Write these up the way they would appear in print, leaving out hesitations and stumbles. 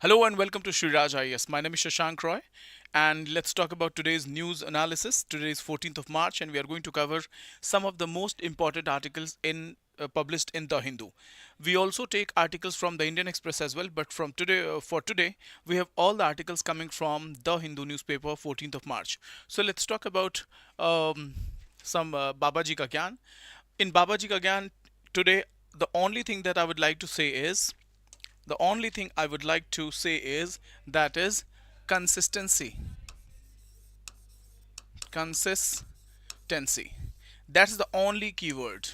Hello and welcome to Shri IAS. My name is Shashank Roy, and let's talk about today's news analysis. Today is 14th of March, and we are going to cover some of the most important articles published in The Hindu. We also take articles from the Indian Express as well, but from today for today, we have all the articles coming from The Hindu newspaper, 14th of March. So let's talk about some Babaji Ka Gyan. In Babaji Ka Gyan today, the only thing that I would like to say is the only thing I would like to say is that is consistency. Consistency. That's the only keyword.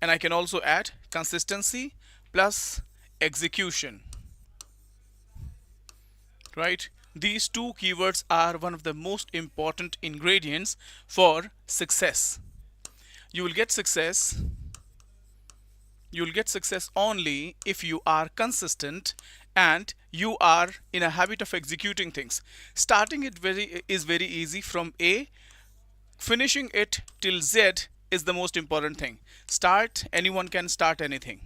And I can also add consistency plus execution. Right? These two keywords are one of the most important ingredients for success. You will get success You'll get success only if you are consistent and you are in a habit of executing things. Starting it is very easy from A, finishing it till Z is the most important thing. Anyone can start anything.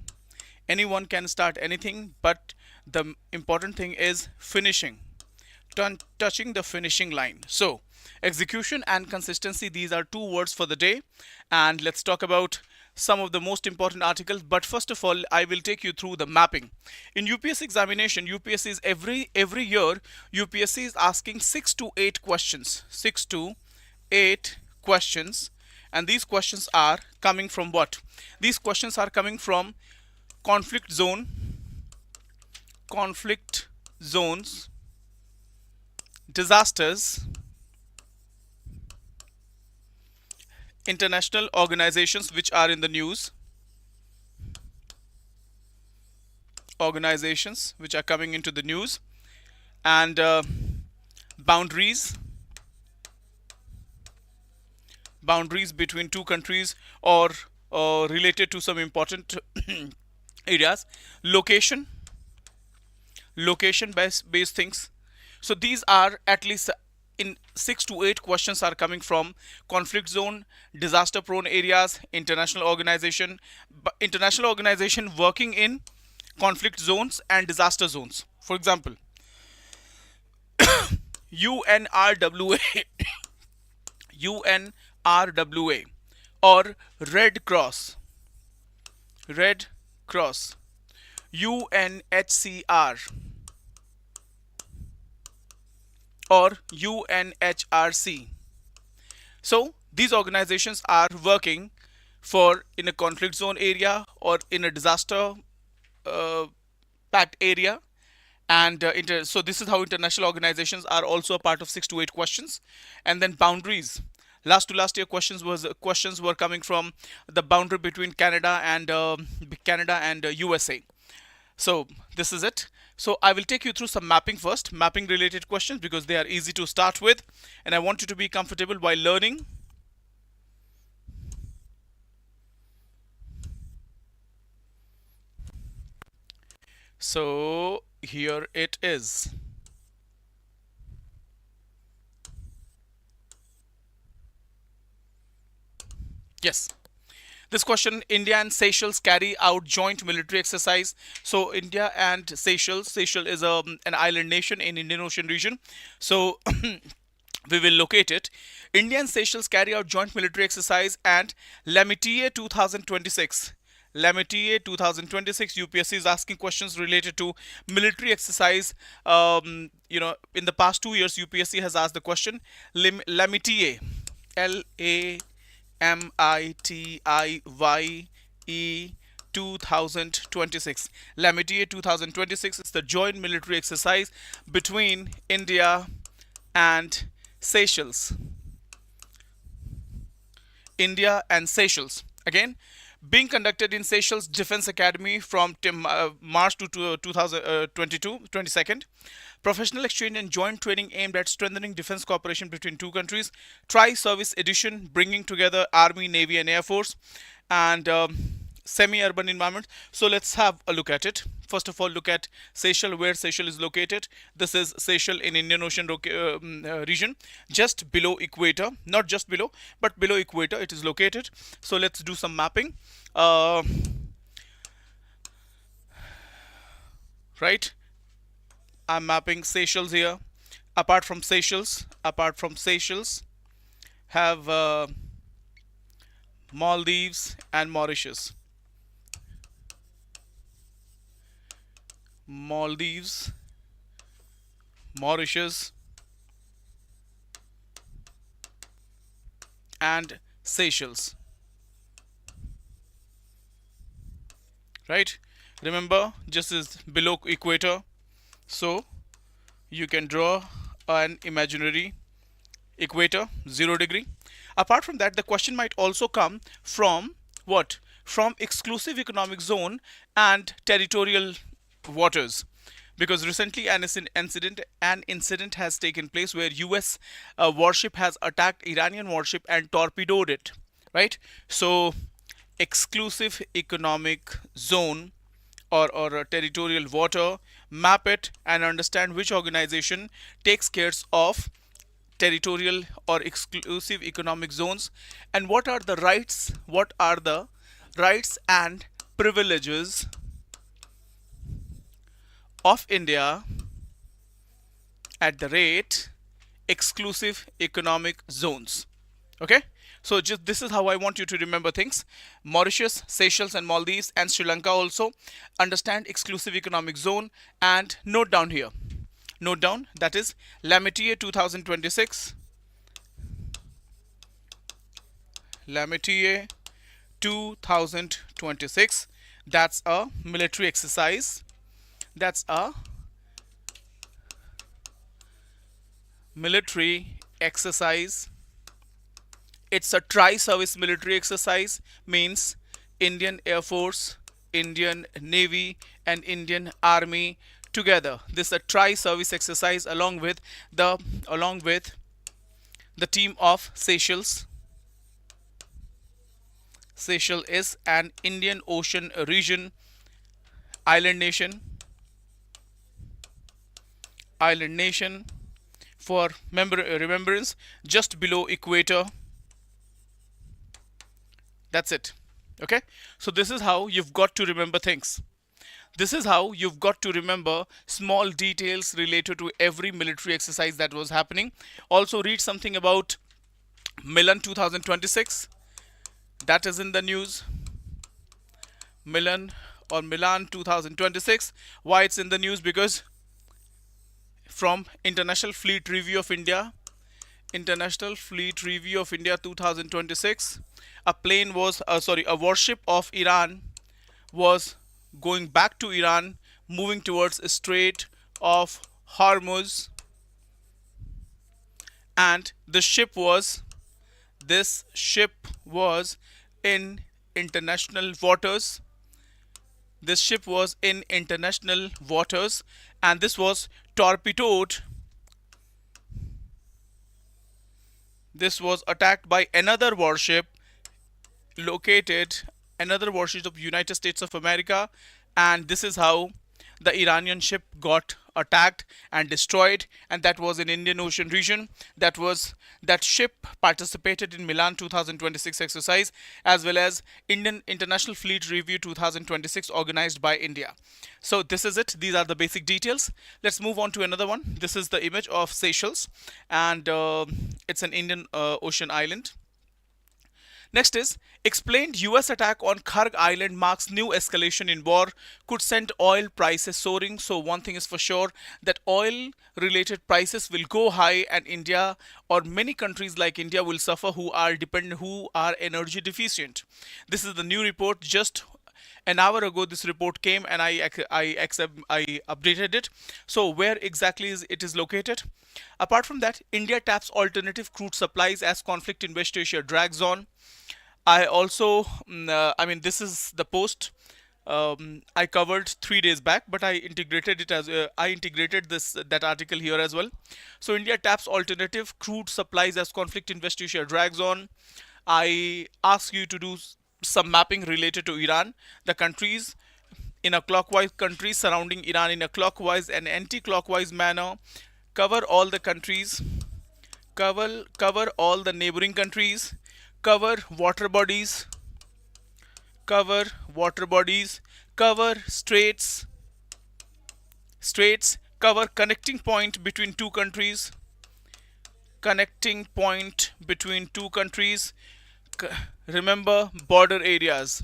Anyone can start anything, but the important thing is finishing, touching the finishing line. So execution and consistency, these are two words for the day. And let's talk about some of the most important articles. But first of all, I will take you through the mapping. In UPSC examination, UPSC is every year UPSC is asking 6 to 8 questions. 6 to 8 questions. And these questions are coming from what? These questions are coming from conflict zones, disasters, international organizations which are in the news, organizations which are coming into the news, and boundaries between two countries or related to some important areas, location based things. So these are at least in 6 to 8 questions are coming from conflict zone, disaster prone areas, international organization working in conflict zones and disaster zones. For example, UNRWA UNRWA or Red Cross, UNHCR or UNHRC. So these organizations are working for in a conflict zone area or in a disaster packed area, and so this is how international organizations are also a part of 6 to 8 questions. And then boundaries, last year questions were coming from the boundary between Canada and USA. So this is it. So I will take you through some mapping first, mapping related questions, because they are easy to start with and I want you to be comfortable while learning. So here it is. Yes. This question, India and Seychelles carry out joint military exercise. So India and Seychelles is an island nation in Indian Ocean region. So we will locate it. India and Seychelles carry out joint military exercise and L'Amitié 2026. L'Amitié 2026, UPSC is asking questions related to military exercise. In the past 2 years, UPSC has asked the question, L'Amitié, LAMITIYE 2026. L'Amitié 2026 is the joint military exercise between India and Seychelles. India and Seychelles. Again, being conducted in Seychelles Defense Academy from March to 22nd. Professional exchange and joint training aimed at strengthening defense cooperation between two countries. Tri-service edition, bringing together Army, Navy and Air Force, and semi-urban environment. So let's have a look at it. First of all, look at Seychelles, where Seychelles is located. This is Seychelles in Indian Ocean region, just below equator. Not just below, but below equator it is located. So let's do some mapping. Right, I'm mapping Seychelles here. Apart from Seychelles, have Maldives and Mauritius. Maldives, Mauritius, and Seychelles. Right? Remember, just is below equator, so you can draw an imaginary equator, 0 degree. Apart from that, the question might also come from what? From exclusive economic zone and territorial waters. Because recently an incident has taken place where US warship has attacked Iranian warship and torpedoed it. Right? So exclusive economic zone or a territorial water, map it and understand which organization takes care of territorial or exclusive economic zones, and what are the rights and privileges of India at the rate exclusive economic zones. Okay, so just this is how I want you to remember things. Mauritius, Seychelles and Maldives and Sri Lanka also understand exclusive economic zone, and note down here, note down, that is Lametier 2026, Lametier 2026. That's a military exercise. That's a military exercise. It's a tri-service military exercise, means Indian Air Force, Indian Navy and Indian Army together. This is a tri-service exercise along with the team of Seychelles. Seychelles is an Indian Ocean region island nation for remembrance, just below equator. That's it. Okay, so this is how you've got to remember things. This is how you've got to remember small details related to every military exercise that was happening. Also read something about Milan 2026. That is in the news. Milan 2026. Why it's in the news? Because from International Fleet Review of India 2026, a warship of Iran was going back to Iran, moving towards Strait of Hormuz, and this ship was in international waters. This ship was in international waters, and this was torpedoed. This was attacked by another warship of United States of America, and this is how the Iranian ship got attacked and destroyed, and that was in Indian Ocean region. That ship participated in Milan 2026 exercise, as well as Indian International Fleet Review 2026 organized by India. So this is it. These are the basic details. Let's move on to another one. This is the image of Seychelles, and it's an Indian Ocean island. Next is, explained US attack on Kharg Island marks new escalation in war, could send oil prices soaring. So one thing is for sure, that oil related prices will go high, and India or many countries like India will suffer who are energy deficient. This is the new report. Just an hour ago this report came, and I updated it. So where exactly it is located? Apart from that, India taps alternative crude supplies as conflict in West Asia drags on. I also, this is the post I covered 3 days back, but I integrated that article here as well. So India taps alternative crude supplies as conflict in West Asia drags on. I ask you to do some mapping related to Iran, the countries surrounding Iran in a clockwise and anti-clockwise manner. Cover all the countries, cover all the neighboring countries, cover water bodies, cover straits, cover connecting point between two countries, connecting point between two countries. Remember border areas,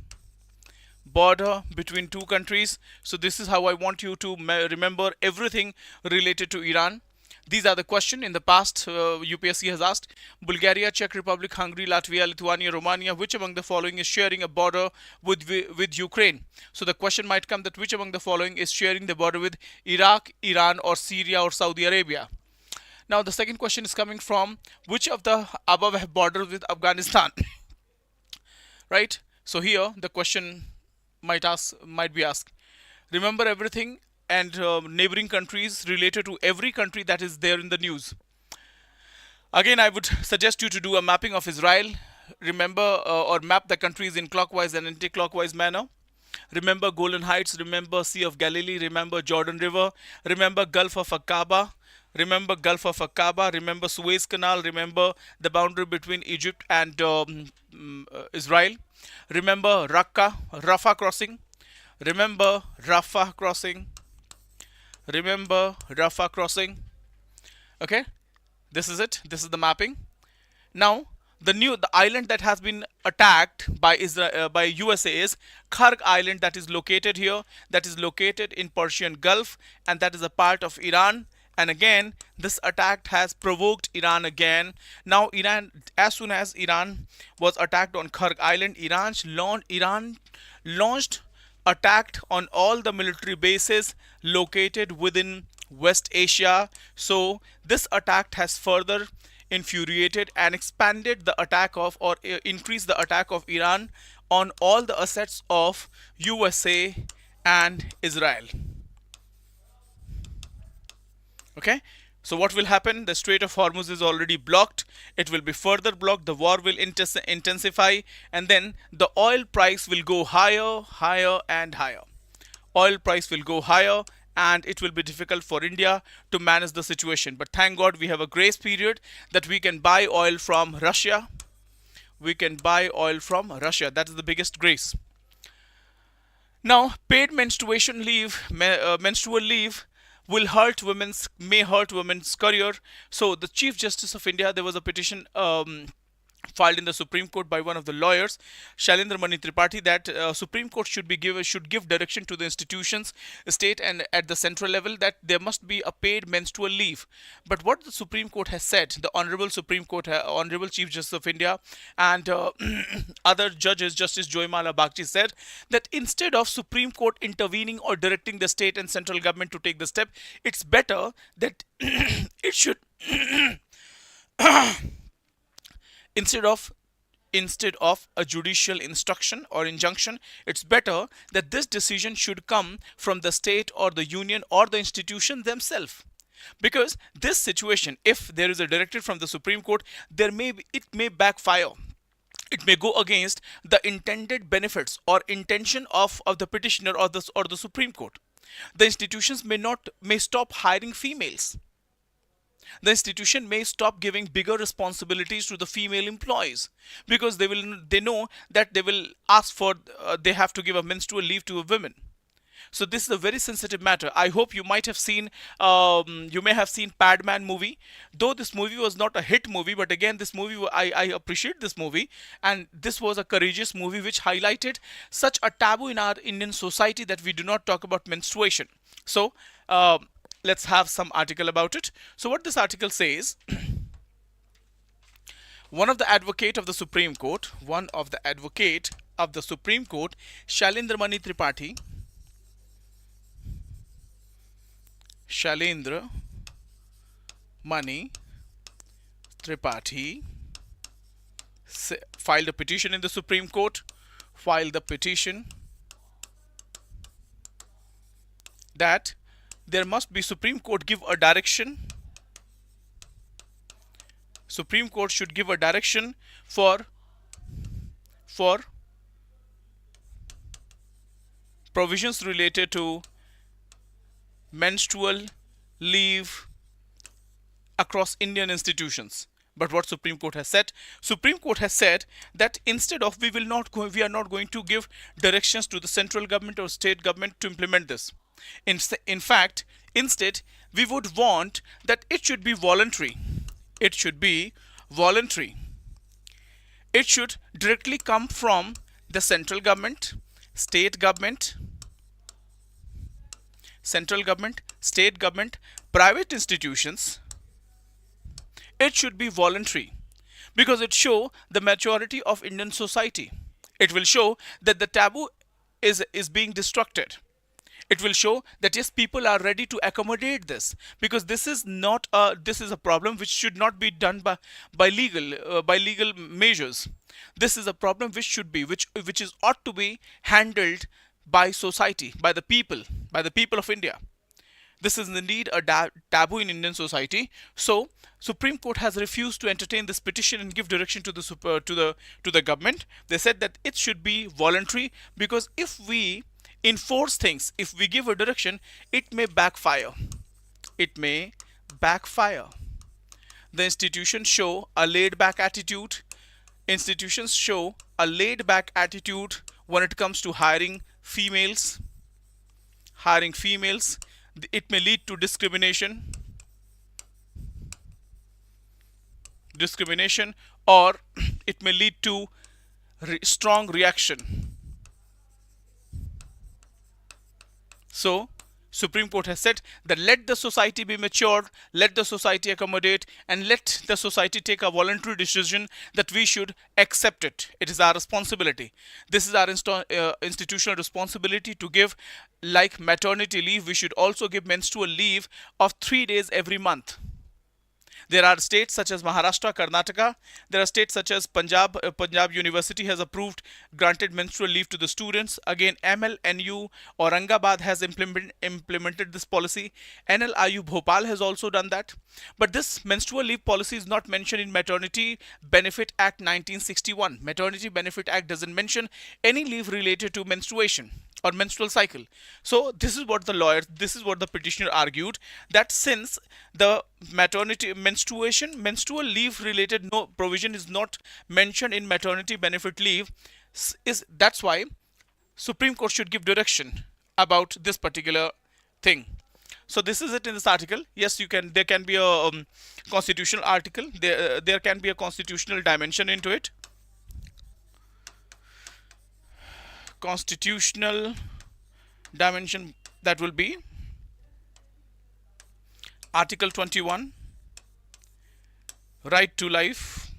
border between two countries. So this is how I want you to remember everything related to Iran. These are the questions in the past UPSC has asked. Bulgaria, Czech Republic, Hungary, Latvia, Lithuania, Romania, which among the following is sharing a border with Ukraine? So the question might come that which among the following is sharing the border with Iraq, Iran, or Syria, or Saudi Arabia? Now the second question is coming from which of the above have borders with Afghanistan? Right? So here the question might be asked. Remember everything and neighboring countries related to every country that is there in the news. Again, I would suggest you to do a mapping of Israel. Remember or map the countries in clockwise and anti-clockwise manner. Remember Golan Heights, remember Sea of Galilee, remember Jordan River, remember Gulf of Aqaba, remember Gulf of Aqaba, remember Suez Canal, remember the boundary between Egypt and Israel. Remember Rafah crossing. Remember Rafah crossing. Remember Rafah crossing. Okay, this is it. This is the mapping. Now, the island that has been attacked by by USA is Kharg Island, that is located here, that is located in Persian Gulf, and that is a part of Iran. And again, this attack has provoked Iran again. Now, Iran, as soon as Iran was attacked on Kharg Island, Iran launched attacked on all the military bases located within West Asia. So this attack has further infuriated and expanded the attack of, or increased the attack of Iran on all the assets of USA and Israel. Okay, so what will happen? The Strait of Hormuz is already blocked. It will be further blocked. The war will intensify, and then the oil price will go higher, higher, and higher. Oil price will go higher, and it will be difficult for India to manage the situation. But thank God we have a grace period that we can buy oil from Russia. We can buy oil from Russia. That is the biggest grace. Now, paid menstruation leave, menstrual leave may hurt women's career. So the Chief Justice of India, there was a petition filed in the Supreme Court by one of the lawyers, Shailendra Mani Tripathi, that Supreme Court should give direction to the institutions, state and at the central level, that there must be a paid menstrual leave. But what the Supreme Court has said, the Honorable Supreme Court, Honorable Chief Justice of India, and other judges, Justice Joymala Bagchi, said that instead of Supreme Court intervening or directing the state and central government to take the step, it's better that it should instead of a judicial instruction or injunction, it's better that this decision should come from the state or the union or the institution themselves. Because this situation, if there is a directive from the Supreme Court, it may backfire. It may go against the intended benefits or intention of the petitioner or the Supreme Court. The institutions may stop hiring females. The institution may stop giving bigger responsibilities to the female employees, because they know that they will ask for they have to give a menstrual leave to a woman. So this is a very sensitive matter. I hope you may have seen Padman movie. Though this movie was not a hit movie, but again, this movie, I appreciate this movie, and this was a courageous movie which highlighted such a taboo in our Indian society that we do not talk about menstruation. So let's have some article about it. So what this article says, one of the advocate of the Supreme Court, Shailendra Mani Tripathi filed a petition in the Supreme Court, that there must be Supreme Court give a direction. Supreme Court should give a direction for provisions related to menstrual leave across Indian institutions. But what Supreme Court has said? Supreme Court has said that instead of we are not going to give directions to the central government or state government to implement this. In fact, instead, we would want that it should be voluntary. It should be voluntary. It should directly come from the state government, central government, state government, private institutions. It should be voluntary because it show the maturity of Indian society. It will show that the taboo is being destructed. It will show that yes, people are ready to accommodate this, because this is a problem which should not be done by legal measures. This is a problem which should be which is ought to be handled by society, by the people of India. This is indeed a taboo in Indian society. So, Supreme Court has refused to entertain this petition and give direction to the government. They said that it should be voluntary, because if we enforce things, if we give a direction, it may backfire. It may backfire. The institutions show a laid back attitude. Institutions show a laid back attitude when it comes to hiring females. It may lead to discrimination, or it may lead to strong reaction. So, Supreme Court has said that let the society be mature, let the society accommodate, and let the society take a voluntary decision that we should accept it. It is our responsibility. This is our institutional responsibility to give, like maternity leave, we should also give menstrual leave of 3 days every month. There are states such as Maharashtra, Karnataka. There are states such as Punjab. Punjab University has granted menstrual leave to the students. Again, MLNU Aurangabad has implemented this policy. NLIU Bhopal has also done that. But this menstrual leave policy is not mentioned in Maternity Benefit Act 1961. Maternity Benefit Act doesn't mention any leave related to menstruation or menstrual cycle. So this is what the petitioner argued, that since the menstrual leave related no provision is not mentioned in maternity benefit leave, that's why Supreme Court should give direction about this particular thing. So this is it in this article. Yes, there can be a constitutional article. There can be a constitutional dimension into it. Constitutional dimension, that will be Article 21, right to life.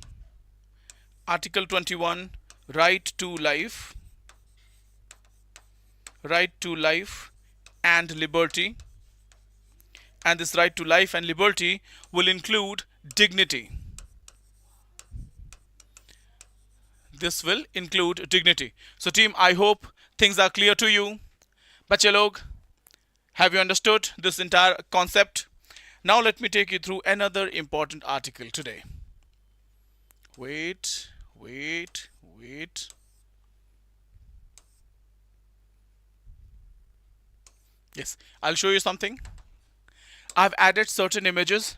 Article 21, right to life and liberty. And this right to life and liberty will include dignity. This will include dignity. So team, I hope things are clear to you. Bache log, have you understood this entire concept? Now let me take you through another important article today. Wait. Yes, I'll show you something. I've added certain images.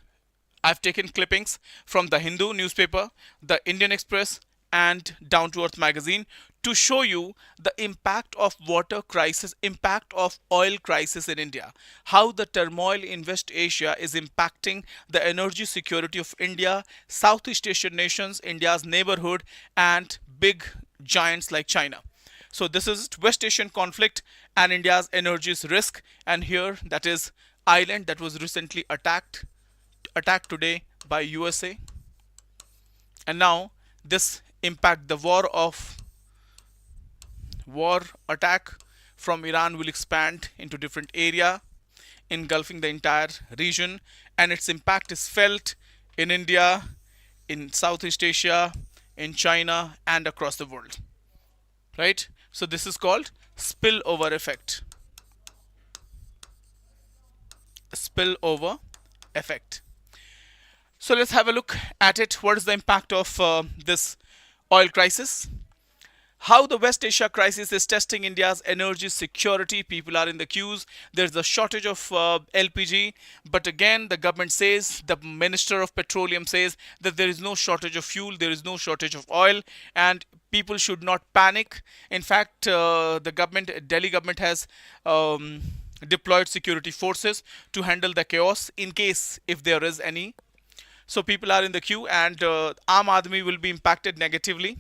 I've taken clippings from the Hindu newspaper, the Indian Express, and Down to Earth magazine to show you the impact of water crisis, impact of oil crisis in India, how the turmoil in West Asia is impacting the energy security of India, Southeast Asian nations, India's neighborhood, and big giants like China. So this is West Asian conflict and India's energy risk, and here that is island that was recently attacked today by USA. And now this impact, the war attack from Iran will expand into different area, engulfing the entire region, and its impact is felt in India, in Southeast Asia, in China, and across the world. Right? So this is called spillover effect. Spillover effect. So let's have a look at it. What is the impact of this oil crisis? How the West Asia crisis is testing India's energy security. People are in the queues. There's a shortage of LPG. But again, the government says, the Minister of Petroleum says that there is no shortage of fuel. There is no shortage of oil. And people should not panic. In fact, the Delhi government has deployed security forces to handle the chaos in case if there is any. So people are in the queue, and Aam Aadmi will be impacted negatively.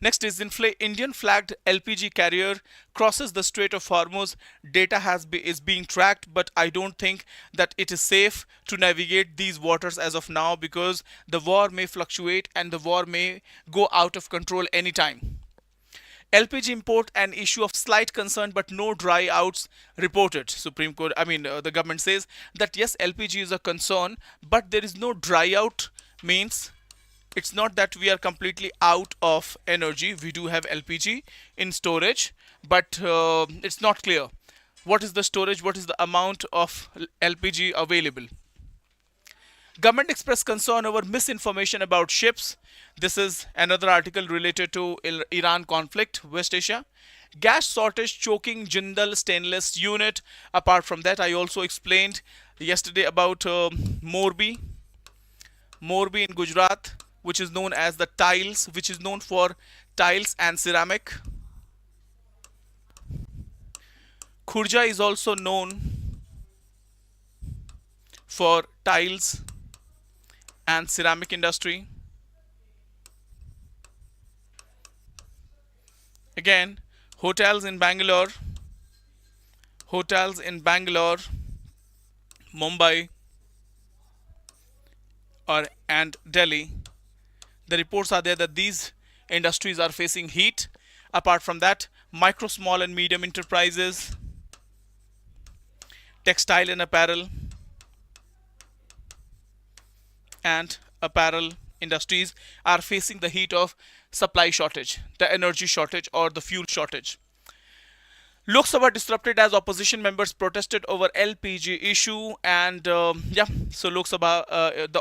Next is Indian flagged LPG carrier crosses the Strait of Hormuz. Data is being tracked, but I don't think that it is safe to navigate these waters as of now, because the war may fluctuate and the war may go out of control anytime. LPG import an issue of slight concern, but no dry outs reported. Supreme Court, the government says that yes, LPG is a concern, but there is no dry out. Means it's not that we are completely out of energy. We do have LPG in storage, but it's not clear what is the storage, what is the amount of LPG available. Government expressed concern over misinformation about ships. This is another article related to Iran conflict, West Asia. Gas shortage choking Jindal stainless unit. Apart from that, I also explained yesterday about Morbi in Gujarat, which is known as the tiles, which is known for tiles and ceramic. Khurja is also known for tiles and ceramic industry. Again, hotels in Bangalore, Mumbai, and Delhi. The reports are there that these industries are facing heat. Apart from that, micro, small and medium enterprises, textile and apparel industries are facing the heat of supply shortage, the energy shortage or the fuel shortage. Lok Sabha disrupted as opposition members protested over LPG issue, and so Lok Sabha, the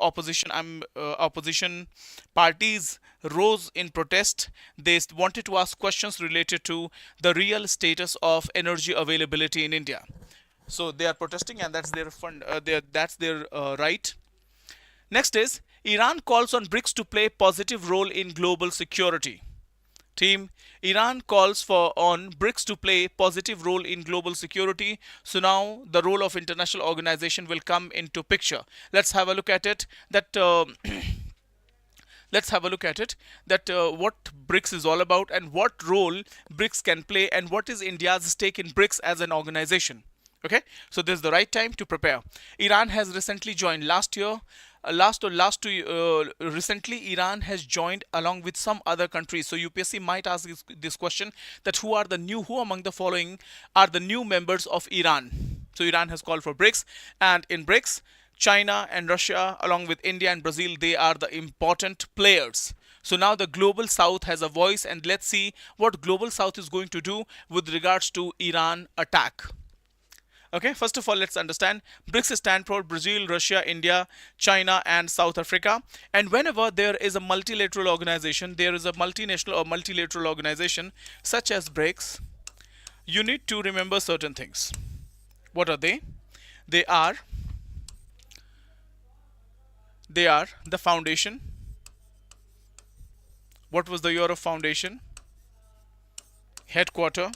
opposition parties rose in protest. They wanted to ask questions related to the real status of energy availability in India. So they are protesting, and that's their right. Next is Iran calls on BRICS to play positive role in global security. Team, Iran calls on BRICS to play positive role in global security. So now the role of international organization will come into picture. Let's have a look at it. What BRICS is all about, and what role BRICS can play, and what is India's stake in BRICS as an organization. Okay, so this is the right time to prepare. Iran has recently joined recently Iran has joined along with some other countries. So UPSC might ask this question, that who among the following are the new members of Iran. So Iran has called for BRICS, and in BRICS, China and Russia along with India and Brazil, they are the important players. So now the global south has a voice, and let's see what global south is going to do with regards to Iran attack. Okay, first of all, let's understand BRICS stand for Brazil, Russia, India, China, and South Africa. And whenever there is a multilateral organization, there is a multinational or multilateral organization such as BRICS, you need to remember certain things. What are they? They are the foundation. What was the year of foundation? Headquarter,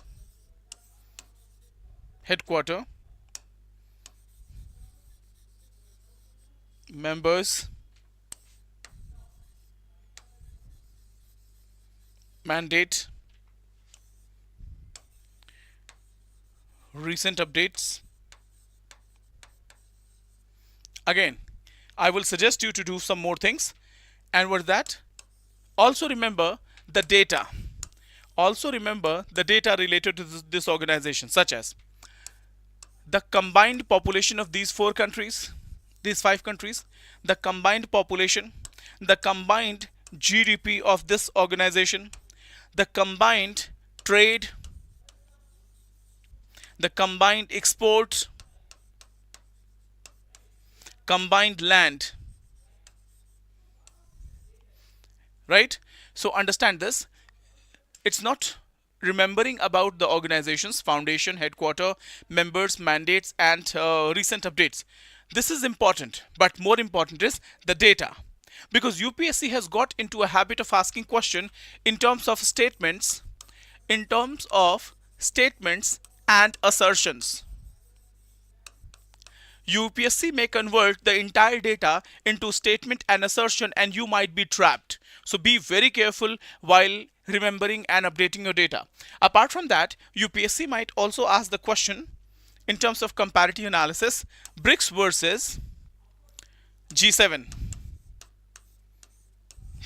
members, mandate, recent updates. Again, I will suggest you to do some more things, and with that, also remember the data. Related to this organization, such as the combined population of these five countries, the combined population, the combined GDP of this organization, the combined trade, the combined export, combined land. Right? So understand this. It's not remembering about the organization's foundation, headquarter, members, mandates, and recent updates. This is important, but more important is the data, because UPSC has got into a habit of asking question in terms of statements and assertions. UPSC may convert the entire data into statement and assertion, and you might be trapped. So be very careful while remembering and updating your data. Apart from that, UPSC might also ask the question in terms of comparative analysis, BRICS versus G7,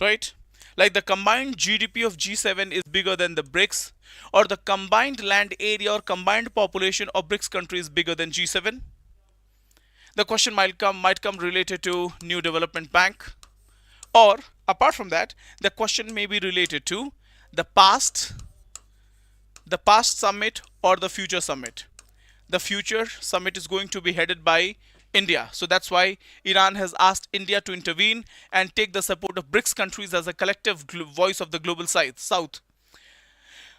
right? Like the combined GDP of G7 is bigger than the BRICS, or the combined land area or combined population of BRICS countries bigger than G7. The question might come related to New Development Bank, or apart from that, the question may be related to the past summit or the future summit. The future summit is going to be headed by India. So that's why Iran has asked India to intervene and take the support of BRICS countries as a collective voice of the global south.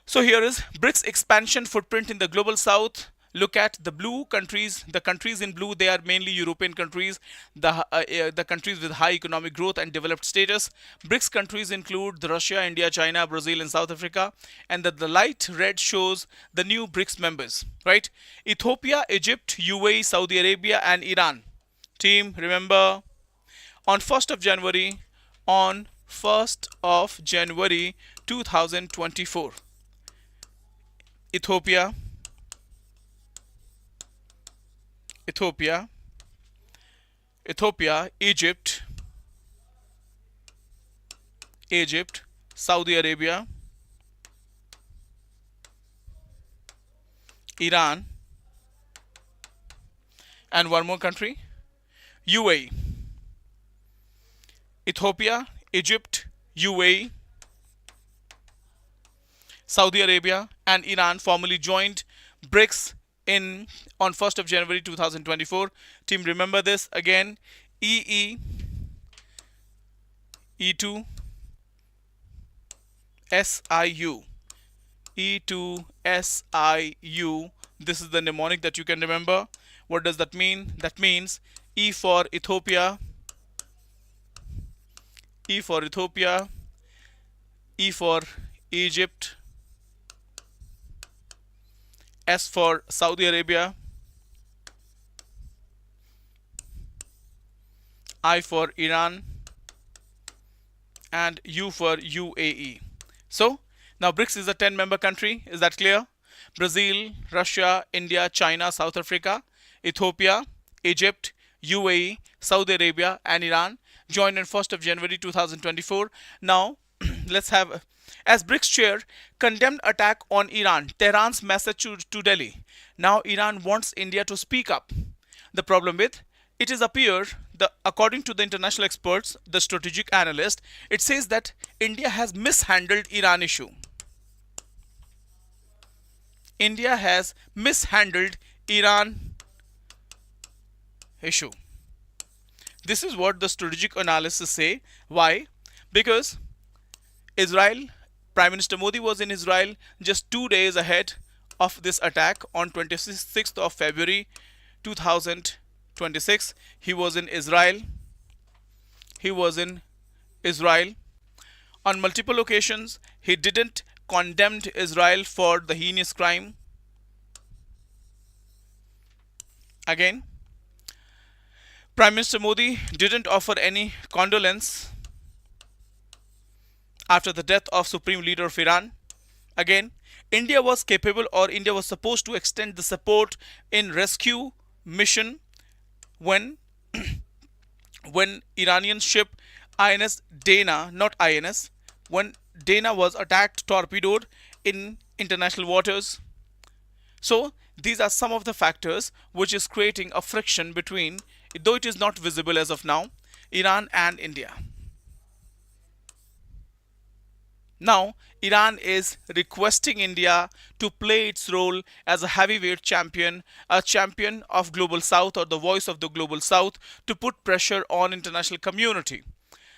So here is BRICS expansion footprint in the global south. Look at the blue countries. The countries in blue, they are mainly European countries, the countries with high economic growth and developed status. BRICS countries include the Russia, India, China, Brazil, and South Africa. And the light red shows the new BRICS members, right? Ethiopia, Egypt, UAE, Saudi Arabia, and Iran. Team, remember, on 1st of January, 2024, Ethiopia, Egypt, Saudi Arabia, Iran, and one more country, UAE. Ethiopia, Egypt, UAE, Saudi Arabia, and Iran formally joined BRICS on 1st of January 2024. Team, remember this again. EE, E2, SIU, E2SIU. This is the mnemonic that you can remember. What does that mean? That means E for Ethiopia, E for Egypt, S for Saudi Arabia, I for Iran, and U for UAE. So now BRICS is a 10-member country. Is that clear? Brazil, Russia, India, China, South Africa, Ethiopia, Egypt, UAE, Saudi Arabia, and Iran joined on 1st of January 2024. Now let's have, as BRICS chair, condemned attack on Iran, Tehran's message to Delhi. Now Iran wants India to speak up. The problem with it is according to the international experts, the strategic analyst, it says that India has mishandled Iran issue. India has mishandled Iran issue. This is what the strategic analysis say. Why? Because Israel, Prime Minister Modi was in Israel just 2 days ahead of this attack on 26th of February 2026. He was in Israel. On multiple occasions, he didn't condemn Israel for the heinous crime. Again, Prime Minister Modi didn't offer any condolence after the death of Supreme Leader of Iran. Again, India was capable, or India was supposed to extend the support in rescue mission when Iranian ship INS Dana, not INS, when Dana was attacked, torpedoed in international waters. So these are some of the factors which is creating a friction between, though it is not visible as of now, Iran and India. Now, Iran is requesting India to play its role as a heavyweight champion, a champion of Global South, or the voice of the Global South, to put pressure on international community.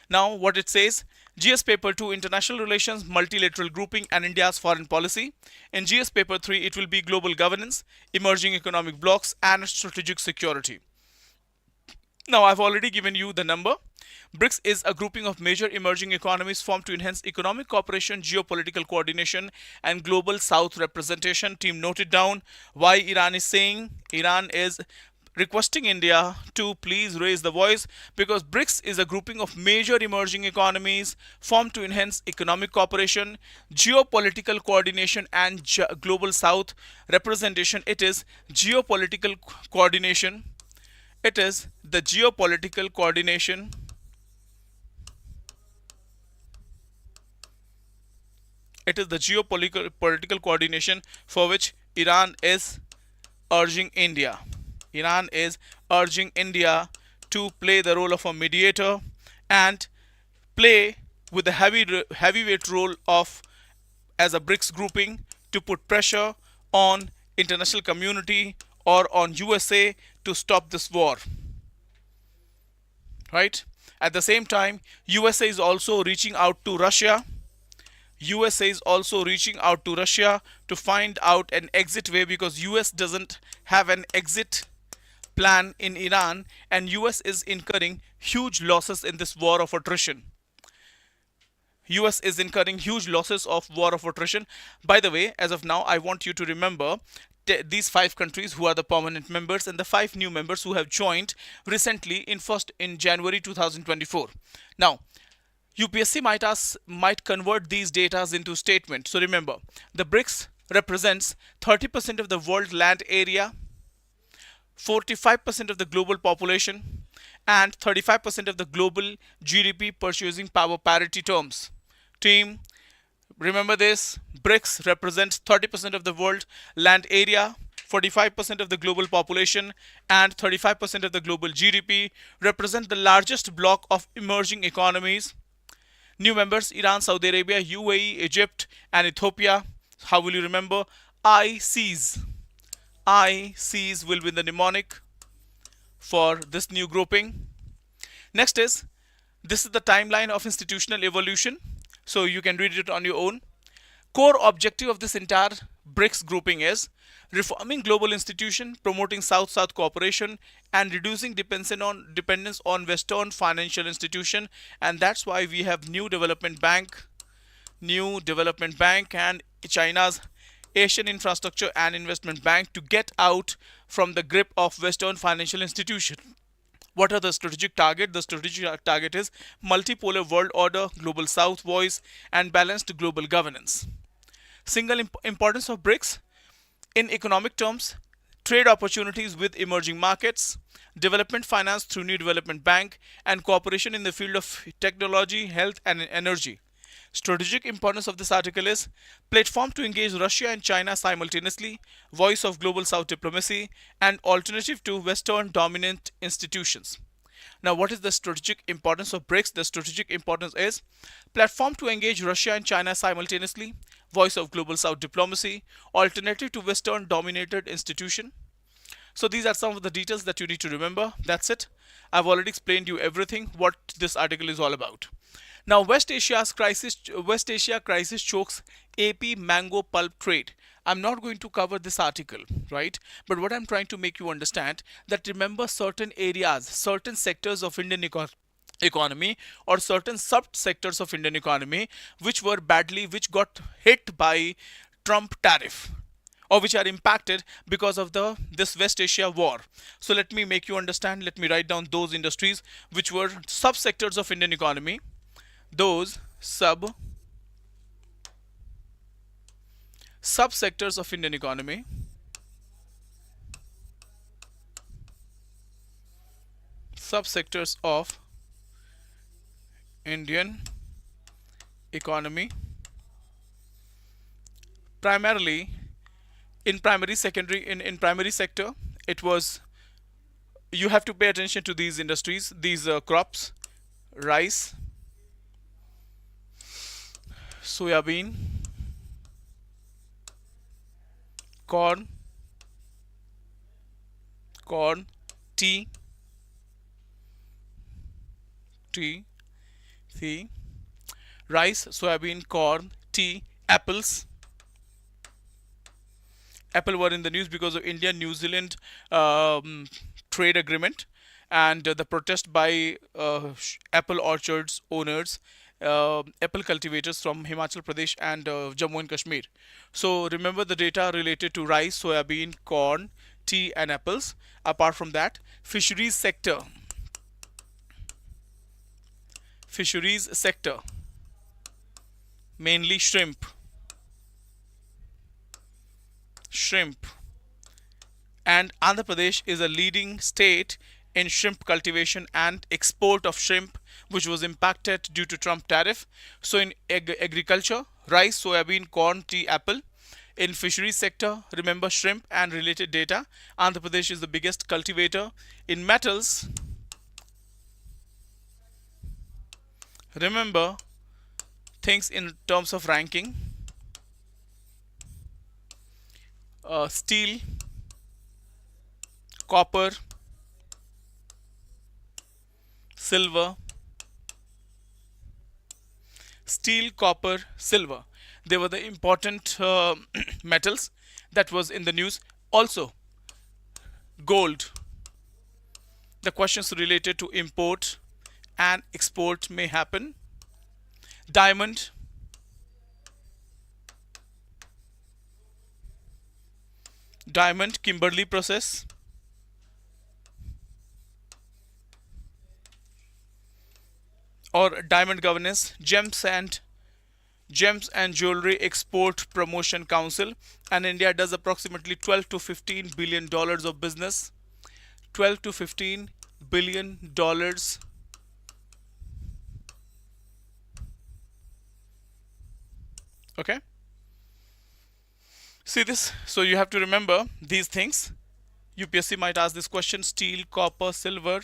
Now, what it says, GS Paper 2, International Relations, Multilateral Grouping, and India's Foreign Policy. In GS Paper 3, it will be Global Governance, Emerging Economic Blocks, and Strategic Security. Now, I've already given you the number. BRICS is a grouping of major emerging economies formed to enhance economic cooperation, geopolitical coordination, and global south representation. Team, note it down. Why Iran is saying, Iran is requesting India to please raise the voice, because BRICS is a grouping of major emerging economies formed to enhance economic cooperation, geopolitical coordination, and global south representation. It is geopolitical coordination. It is the geopolitical coordination. It is the geopolitical political coordination for which Iran is urging India. Iran is urging India to play the role of a mediator and play with the heavyweight role of as a BRICS grouping to put pressure on international community or on USA to stop this war. Right? At the same time, USA is also reaching out to Russia. USA is also reaching out to Russia to find out an exit way, because US doesn't have an exit plan in Iran, and US is incurring huge losses in this war of attrition. US is incurring huge losses of war of attrition. By the way, as of now, I want you to remember these 5 countries who are the permanent members and the 5 new members who have joined recently in January 2024. Now, UPSC might convert these data into statement. So remember, the BRICS represents 30% of the world land area, 45% of the global population, and 35% of the global GDP purchasing power parity terms. Team, remember this: BRICS represents 30% of the world land area, 45% of the global population, and 35% of the global GDP, represent the largest bloc of emerging economies. New members: Iran, Saudi Arabia, UAE, Egypt, and Ethiopia. How will you remember? ICs. ICs will be the mnemonic for this new grouping. Next is, this is the timeline of institutional evolution, so you can read it on your own. Core objective of this entire BRICS grouping is reforming global institution, promoting South-South cooperation, and reducing dependence on Western financial institution. And that's why we have New Development Bank, and China's Asian Infrastructure and Investment Bank to get out from the grip of Western financial institution. What are the strategic target? The strategic target is multipolar world order, global south voice, and balanced global governance. Single importance of BRICS in economic terms: trade opportunities with emerging markets, development finance through New Development Bank, and cooperation in the field of technology, health, and energy. Strategic importance of this article is platform to engage Russia and China simultaneously, voice of global south diplomacy, and alternative to Western dominant institutions. Now, what is the strategic importance of BRICS? The strategic importance is platform to engage Russia and China simultaneously, voice of global south diplomacy, alternative to Western dominated institution. So these are some of the details that you need to remember. That's it. I've already explained you everything what this article is all about. Now, West Asia crisis chokes AP mango pulp trade. I'm not going to cover this article, right? But what I'm trying to make you understand that remember certain areas, certain sectors of Indian economy, or certain sub-sectors of Indian economy which got hit by Trump tariff, or which are impacted because of this West Asia war. So let me make you understand. Let me write down those industries which were sub-sectors of Indian economy. Those subsectors of Indian economy. Subsectors of Indian economy, primarily in primary sector. It was, you have to pay attention to these industries, these crops: rice, soybean, corn, tea, rice, soybean, corn, tea, apples. Apple were in the news because of India-New Zealand trade agreement, and the protest by apple orchards owners, apple cultivators from Himachal Pradesh and Jammu and Kashmir. So remember the data related to rice, soybean, corn, tea and apples. Apart from that, fisheries sector, mainly shrimp, and Andhra Pradesh is a leading state in shrimp cultivation and export of shrimp, which was impacted due to Trump tariff. So in agriculture, rice, soybean, corn, tea, apple. In fisheries sector, remember shrimp and related data. Andhra Pradesh is the biggest cultivator. In metals, remember things in terms of ranking. Steel, copper, silver, steel, copper, silver. They were the important metals that was in the news. Also, gold. The questions related to import and export may happen. Diamond, Kimberley process. Or diamond governance, gems and jewelry export promotion council, and India does approximately 12 to 15 billion dollars of business. 12 to 15 billion dollars. Okay, see this. So you have to remember these things. UPSC might ask this question: steel, copper, silver,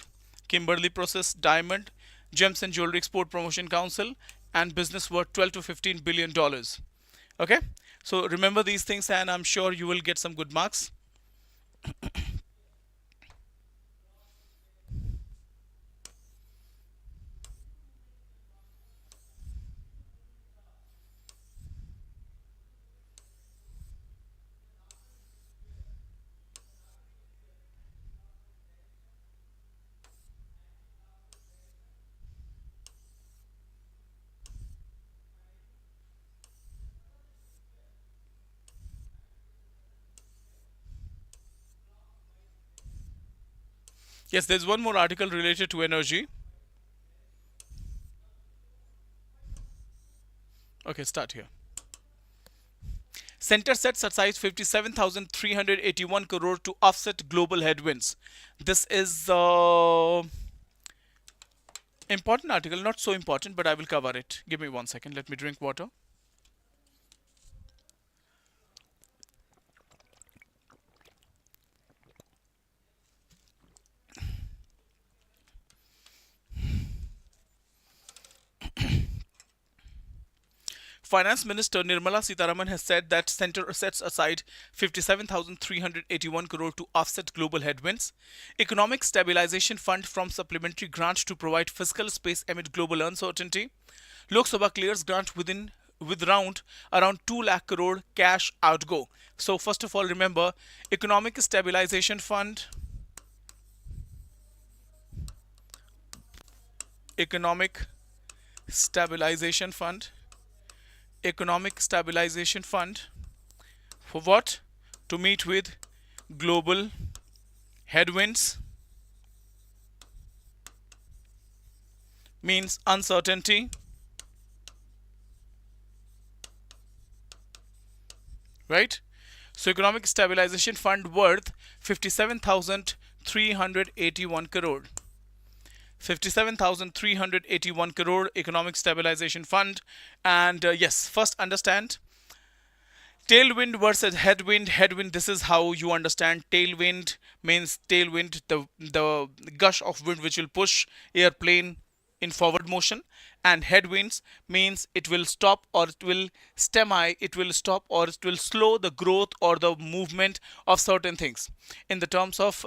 Kimberley process, diamond, gems and jewelry export promotion council, and business worth 12 to 15 billion dollars. Okay, so remember these things and I'm sure you will get some good marks. Yes, there's one more article related to energy. Okay, start here. Center sets aside 57,381 crore to offset global headwinds. This is important article, not so important, but I will cover it. Give me 1 second. Let me drink water. Finance Minister Nirmala Sitharaman has said that center sets aside 57,381 crore to offset global headwinds. Economic Stabilization Fund from supplementary grant to provide fiscal space amid global uncertainty. Lok Sabha clears grant with around 2 lakh crore cash outgo. So first of all, remember Economic Stabilization Fund. Economic Stabilization Fund. Economic Stabilization Fund for what? To meet with global headwinds, means uncertainty, right? So Economic Stabilization Fund worth 57,381 crore. 57,381 crore Economic Stabilization Fund. And yes, first understand tailwind versus headwind. This is how you understand. Tailwind means tailwind, the gush of wind which will push airplane in forward motion, and headwinds means it will stop or it will it will stop or it will slow the growth or the movement of certain things. In terms of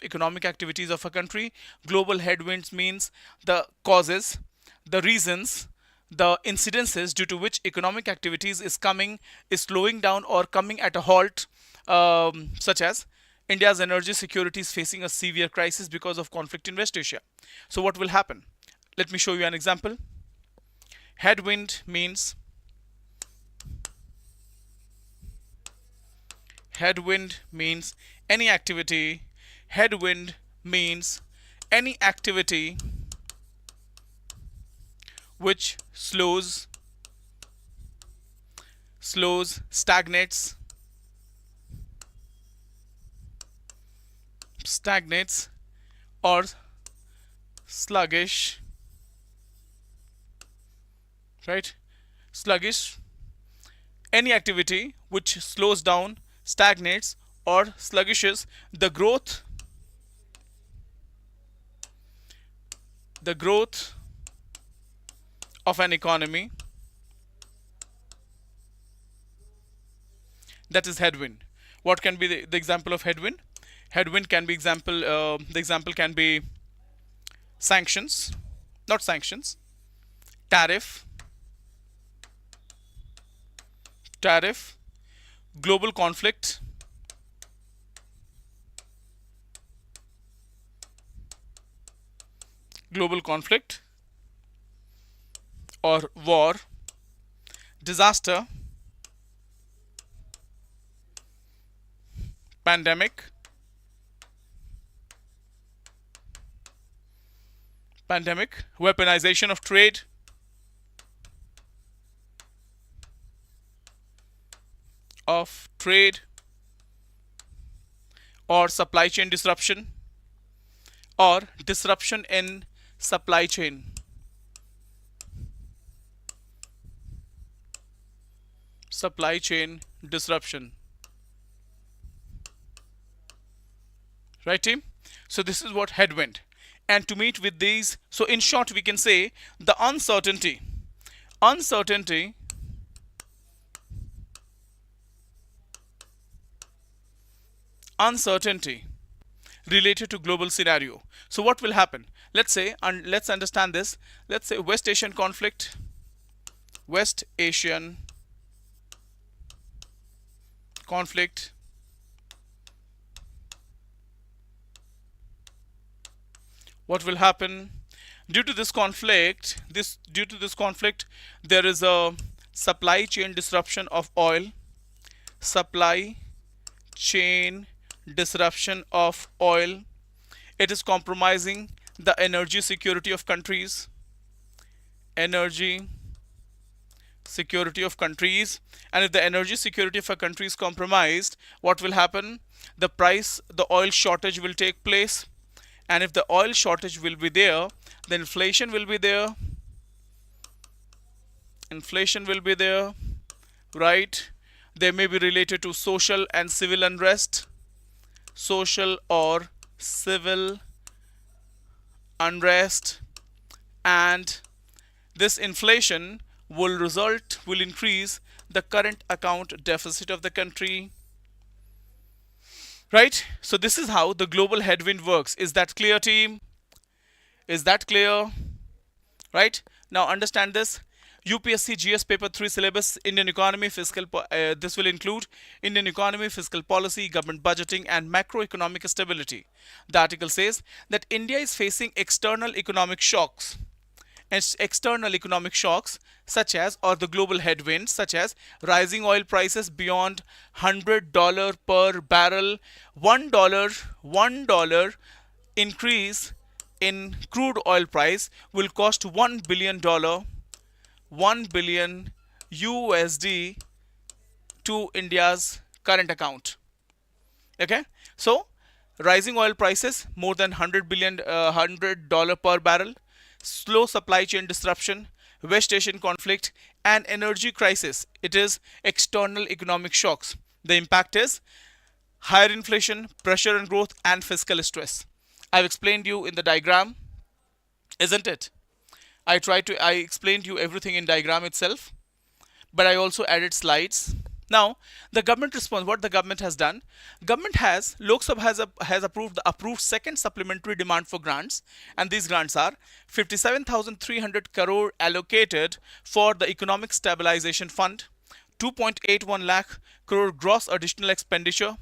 economic activities of a country, global headwinds means the causes, the reasons, the incidences due to which economic activities is slowing down or coming at a halt, such as India's energy security is facing a severe crisis because of conflict in West Asia. So what will happen? Let me show you an example. Headwind means any activity. Headwind means any activity which stagnates, or sluggish, right? Sluggish, any activity which slows down, stagnates, or sluggishes the growth of an economy. That is headwind. What can be the example of headwind? Headwind can be the example can be sanctions, not sanctions, tariff, global conflict, or war, disaster, pandemic, weaponization of trade, or supply chain disruption, or disruption in supply chain. Disruption. Right, team? So this is what headwind. And to meet with these, so in short, we can say the uncertainty related to global scenario. So what will happen? Let's say, and let's understand this. Let's say West Asian conflict. What will happen? Due to this conflict, there is a supply chain disruption of oil. It is compromising the energy security of countries. And if the energy security of a country is compromised, what will happen? The oil shortage will take place. And if the oil shortage will be there, then inflation will be there, right? They may be related to social and civil unrest, and this inflation will increase the current account deficit of the country. Right? So this is how the global headwind works. Is that clear, team? Is that clear? Right? Now understand this. UPSC GS paper 3 syllabus, Indian economy, this will include Indian economy, fiscal policy, government budgeting, and macroeconomic stability. The article says that India is facing external economic shocks, such as, or the global headwinds, such as rising oil prices beyond $100 per barrel, $1 increase in crude oil price will cost $1 billion USD to India's current account. Okay, so rising oil prices more than $100 per barrel, slow supply chain disruption, West Asian conflict, and energy crisis. It is external economic shocks. The impact is higher inflation, pressure on growth, and fiscal stress. I've explained you in the diagram, isn't it? I explained you everything in diagram itself, but I also added slides. Now, the government response, what the government has done, Lok Sabha has approved second supplementary demand for grants, and these grants are 57,300 crore allocated for the Economic Stabilization Fund, 2.81 lakh crore gross additional expenditure,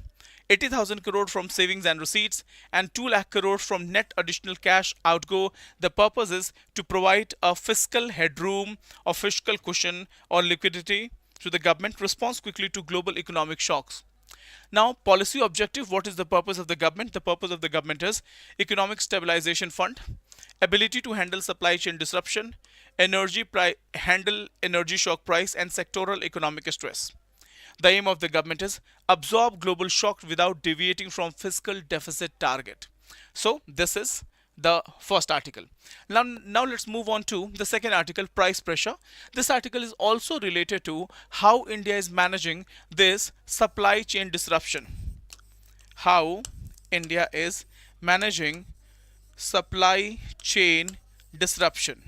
80,000 crore from savings and receipts, and 2 lakh crore from net additional cash outgo. The purpose is to provide a fiscal headroom or fiscal cushion or liquidity so the government responds quickly to global economic shocks. Now, policy objective, what is the purpose of the government? The purpose of the government is economic stabilization fund, ability to handle supply chain disruption, handle energy shock price and sectoral economic stress. The aim of the government is absorb global shock without deviating from fiscal deficit target. So this is the first article. Now let's move on to the second article, price pressure. This article is also related to how India is managing this supply chain disruption. How India is managing supply chain disruption.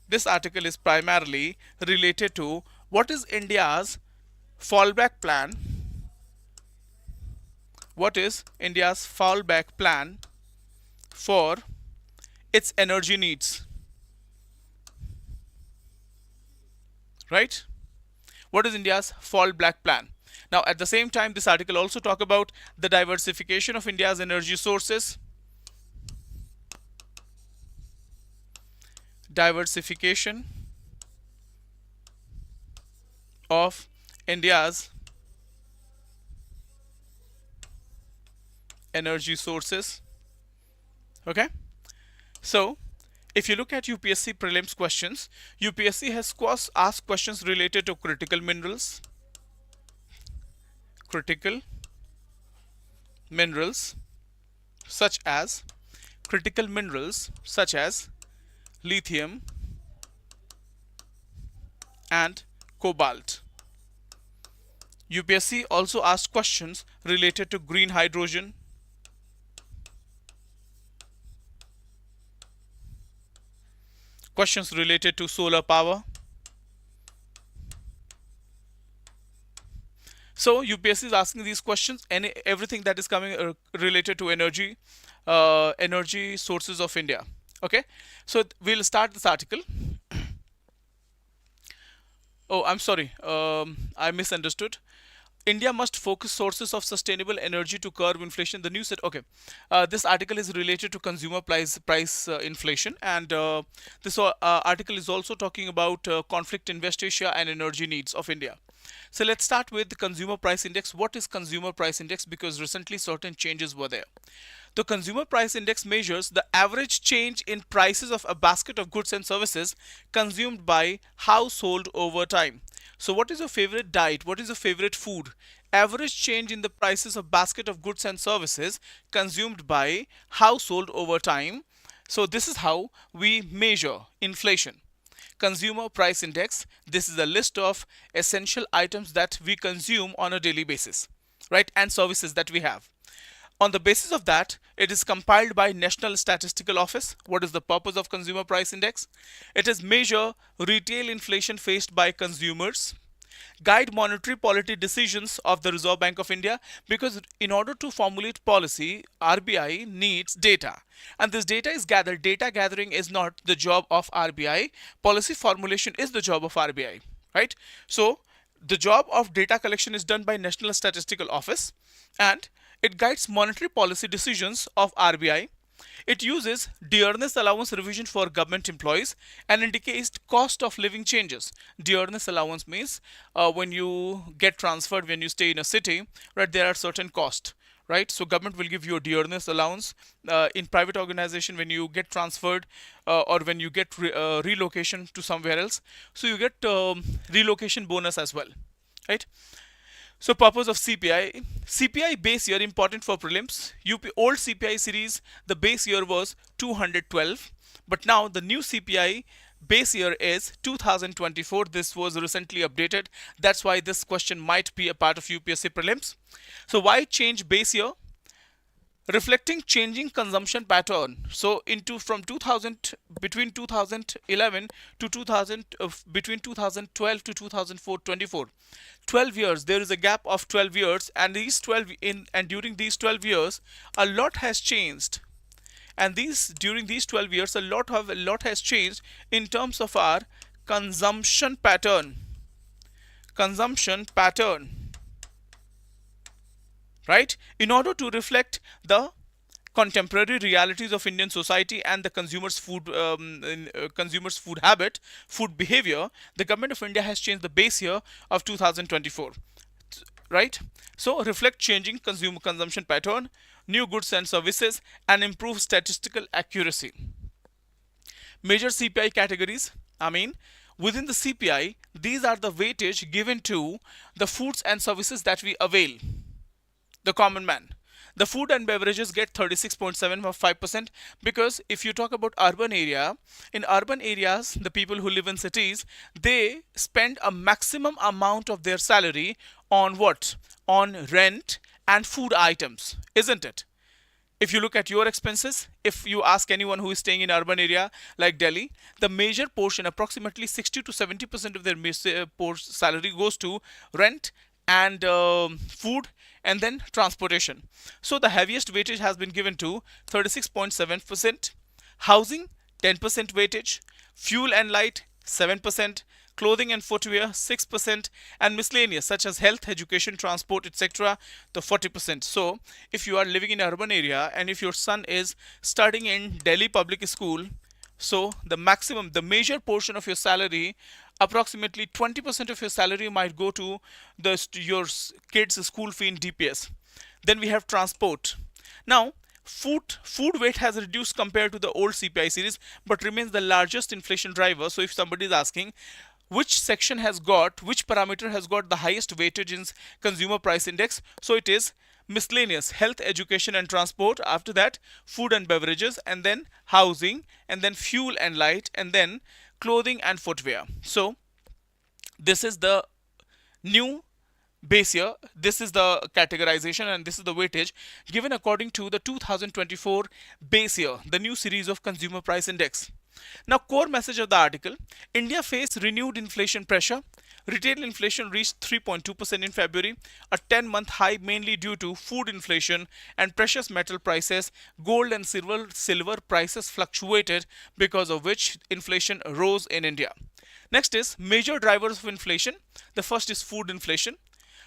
This article is primarily related to what is India's fallback plan. What is India's fallback plan for its energy needs? Right? What is India's fallback plan? Now, at the same time, this article also talk about the diversification of India's energy sources. Diversification of India's energy sources. Okay, so if you look at UPSC prelims questions, UPSC has asked questions related to critical minerals such as lithium and cobalt. UPSC also asked questions related to green hydrogen, questions related to solar power. So UPSC is asking these questions and everything that is coming related to energy sources of India. Okay, so we'll start this article. Oh, I'm sorry, I misunderstood. India must focus sources of sustainable energy to curb inflation. The news said, okay, this article is related to consumer price inflation, and this article is also talking about conflict in West Asia and energy needs of India. So let's start with the consumer price index. What is consumer price index? Because recently certain changes were there. The consumer price index measures the average change in prices of a basket of goods and services consumed by household over time. So what is your favorite diet? What is your favorite food? Average change in the prices of basket of goods and services consumed by household over time. So this is how we measure inflation. Consumer price index, this is a list of essential items that we consume on a daily basis, right? And services that we have. On the basis of that, it is compiled by National Statistical Office. What is the purpose of consumer price index? It is measure retail inflation faced by consumers, guide monetary policy decisions of the Reserve Bank of India, because in order to formulate policy, RBI needs data. And this data is gathered. Data gathering is not the job of RBI. Policy formulation is the job of RBI, right? So the job of data collection is done by National Statistical Office, and it guides monetary policy decisions of RBI. It uses dearness allowance revision for government employees and indicates cost of living changes. Dearness allowance means when you get transferred, when you stay in a city, right, there are certain costs, right? So government will give you a dearness allowance. In private organization, when you get transferred or when you get relocation to somewhere else, so you get relocation bonus as well, right? So purpose of CPI. CPI base year important for prelims. Old CPI series, the base year was 212, but now the new CPI base year is 2024. This was recently updated. That's why this question might be a part of UPSC prelims. So why change base year? Reflecting changing consumption pattern. So from 2000, between 2011 to 2000, between 2012 to 2024, 12 years, there is a gap of 12 years, and during these 12 years a lot has changed, and during these 12 years a lot has changed in terms of our consumption pattern, right? In order to reflect the contemporary realities of Indian society and the consumers' food habit, food behavior, the government of India has changed the base year of 2024. right? So reflect changing consumer consumption pattern, new goods and services, and improve statistical accuracy. Major CPI categories, within the CPI, these are the weightage given to the foods and services that we avail, the common man. The food and beverages get 36.75%, because if you talk about urban area, in urban areas, the people who live in cities, they spend a maximum amount of their salary on what? On rent and food items, isn't it? If you look at your expenses, if you ask anyone who is staying in urban area like Delhi, the major portion, approximately 60 to 70% of their salary goes to rent and food, and then transportation. So the heaviest weightage has been given to 36.7%, housing 10% weightage, fuel and light 7%, clothing and footwear 6%, and miscellaneous such as health, education, transport, etc. the 40%. So if you are living in an urban area and if your son is studying in Delhi public school, so the major portion of your salary, approximately 20% of your salary might go to your kids' school fee in DPS. Then we have transport. Now, food weight has reduced compared to the old CPI series, but remains the largest inflation driver. So if somebody is asking which parameter has got the highest weightage in consumer price index, so it is miscellaneous, health, education and transport, after that food and beverages, and then housing, and then fuel and light, and then clothing and footwear. So this is the new base year, this is the categorization, and this is the weightage given according to the 2024 base year, the new series of consumer price index. Now, core message of the article: India faced renewed inflation pressure. Retail inflation reached 3.2% in February, a 10-month high mainly due to food inflation and precious metal prices. Gold and silver prices fluctuated, because of which inflation rose in India. Next is major drivers of inflation. The first is food inflation.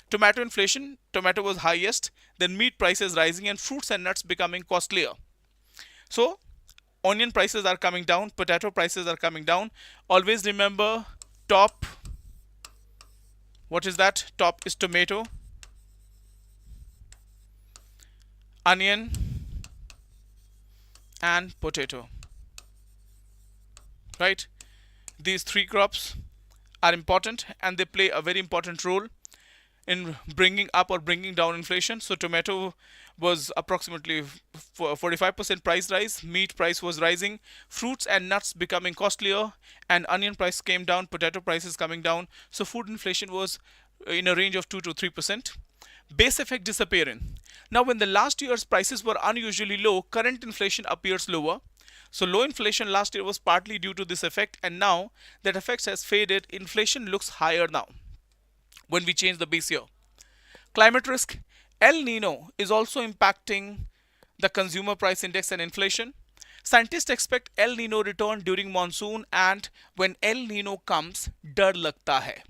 Tomato inflation, tomato was highest, then meat prices rising and fruits and nuts becoming costlier. So onion prices are coming down, potato prices are coming down. Always remember, top, what is that? Top is tomato, onion and potato, right? These three crops are important and they play a very important role in bringing up or bringing down inflation. So tomato was approximately 45% price rise, meat price was rising, fruits and nuts becoming costlier, and onion price came down, potato prices coming down. So food inflation was in a range of 2 to 3%. Base effect disappearing. Now when the last year's prices were unusually low, current inflation appears lower. So low inflation last year was partly due to this effect, and now that effect has faded, inflation looks higher now when we change the base year. Climate risk. El Nino is also impacting the consumer price index and inflation. Scientists expect El Nino return during monsoon, and when El Nino comes, डर लगता है.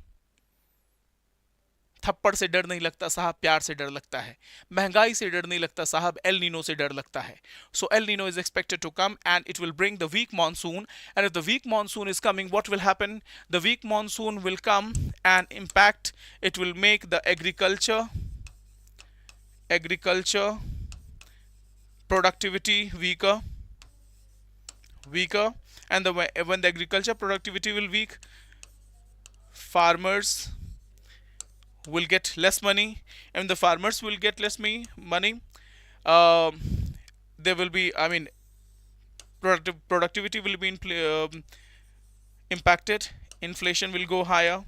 थप्पड़ से डर नहीं लगता साहब, प्यार से डर लगता है. महंगाई से डर नहीं लगता साहब, एल नीनो से डर लगता है. So El Nino is expected to come and it will bring the weak monsoon, and if the weak monsoon is coming, what will happen? The weak monsoon will come and impact, it will make the agriculture productivity weaker, and when the agriculture productivity will weak, farmers will get less money, and the farmers will get less money. There will be, productivity will be impacted, inflation will go higher.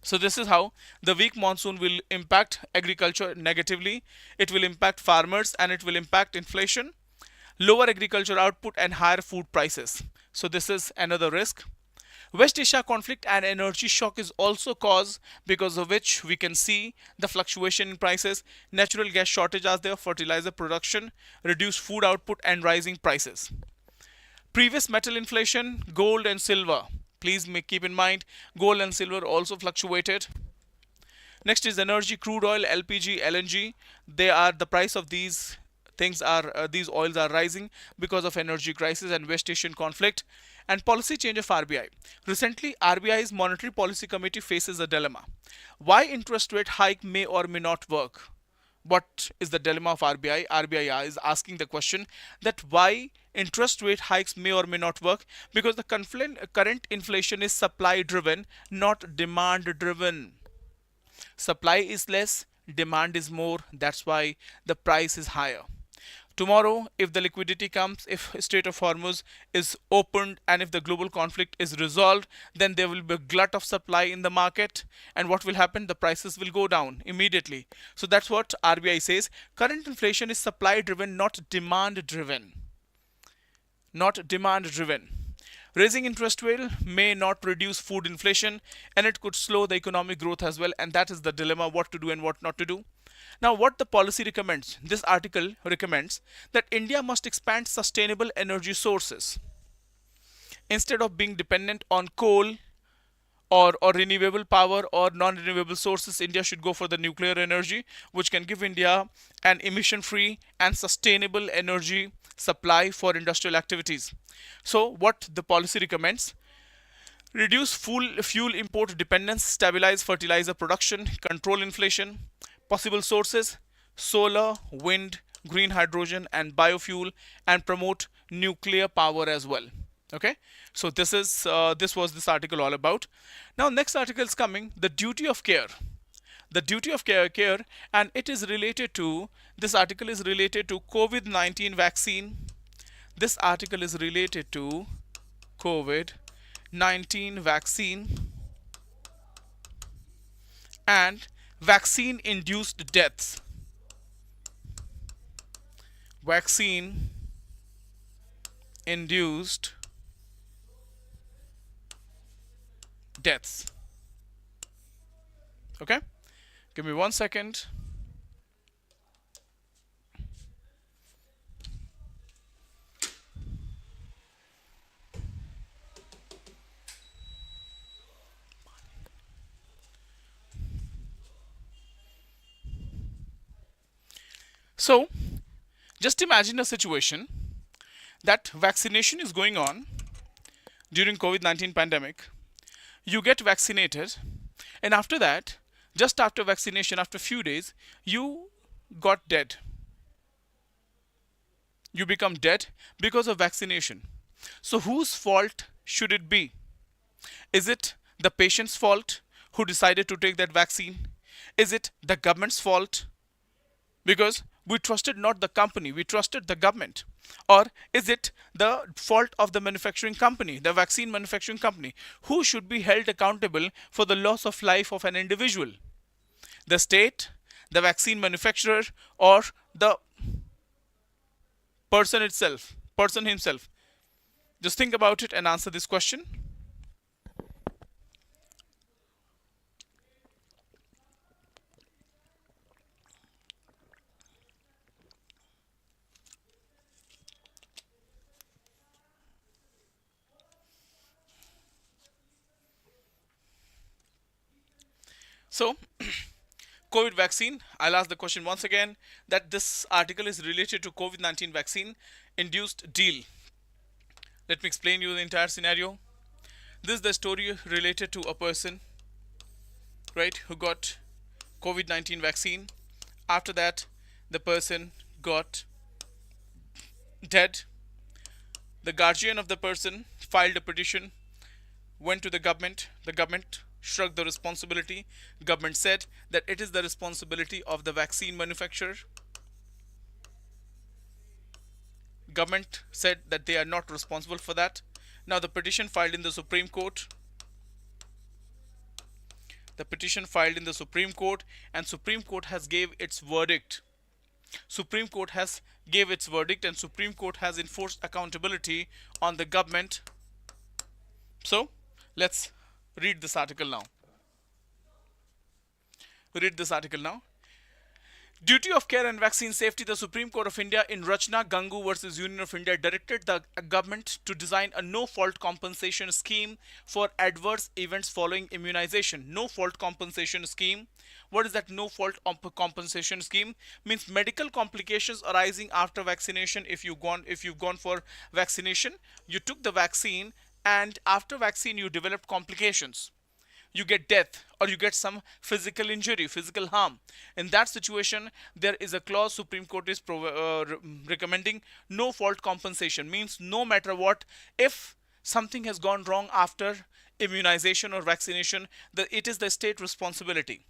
So this is how the weak monsoon will impact agriculture negatively. It will impact farmers and it will impact inflation, lower agriculture output and higher food prices. So this is another risk. West Asia conflict and energy shock is also cause, because of which we can see the fluctuation in prices. Natural gas shortage are there, fertilizer production, reduced food output and rising prices. Previous metal inflation, gold and silver. Please keep in mind, gold and silver also fluctuated. Next is energy, crude oil, LPG, LNG. They are the price of these these oils are rising because of energy crisis and West Asian conflict. And policy change of RBI. Recently, RBI's Monetary Policy Committee faces a dilemma. Why interest rate hike may or may not work? What is the dilemma of RBI? RBI is asking the question that why interest rate hikes may or may not work, because the current inflation is supply driven, not demand driven. Supply is less, demand is more, that's why the price is higher. Tomorrow, if the liquidity comes, if Strait of Hormuz is opened, and if the global conflict is resolved, then there will be a glut of supply in the market. And what will happen? The prices will go down immediately. So that's what RBI says. Current inflation is supply driven, not demand driven. Not demand driven. Raising interest rate may not reduce food inflation, and it could slow the economic growth as well. And that is the dilemma, what to do and what not to do. Now, what the policy recommends? This article recommends that India must expand sustainable energy sources. Instead of being dependent on coal or renewable power or non-renewable sources, India should go for the nuclear energy, which can give India an emission-free and sustainable energy supply for industrial activities. So, what the policy recommends? Reduce fuel import dependence, stabilize fertilizer production, control inflation. Possible sources: solar, wind, green hydrogen, and biofuel, and promote nuclear power as well. Okay, so this was this article all about. Now, next article is coming, the duty of care. The duty of care, and it is related to, this article is related to COVID-19 vaccine. This article is related to COVID-19 vaccine and vaccine induced deaths. Vaccine induced deaths. Okay, give me 1 second. So, just imagine a situation that vaccination is going on during COVID-19 pandemic. You get vaccinated, and after that, just after vaccination, after a few days, you got dead. You become dead because of vaccination. So, whose fault should it be? Is it the patient's fault who decided to take that vaccine? Is it the government's fault? Because we trusted not the company, we trusted the government. Or is it the fault of the manufacturing company, the vaccine manufacturing company? Who should be held accountable for the loss of life of an individual? The state, the vaccine manufacturer, or the person himself? Just think about it and answer this question. So, COVID vaccine, I'll ask the question once again, that this article is related to COVID-19 vaccine induced deal. Let me explain you the entire scenario. This is the story related to a person, right, who got COVID-19 vaccine. After that, the person got dead. The guardian of the person filed a petition, went to the government. The government shrugged the responsibility. Government said that it is the responsibility of the vaccine manufacturer. Government said that they are not responsible for that. Now the petition filed in the Supreme Court. The petition filed in the Supreme Court, and Supreme Court has gave its verdict. Supreme Court has gave its verdict, and Supreme Court has enforced accountability on the government. So let's read this article now. Read this article now. Duty of care and vaccine safety. The Supreme Court of India in Rachna Gangu versus Union of India directed the government to design a no-fault compensation scheme for adverse events following immunization. No-fault compensation scheme. What is that no-fault compensation scheme? Means medical complications arising after vaccination. If you've gone for vaccination, you took the vaccine, and after vaccine you developed complications, you get death, or you get some physical injury, physical harm. In that situation, there is a clause Supreme Court is recommending no fault compensation. Means no matter what, if something has gone wrong after immunization or vaccination, it is the state responsibility,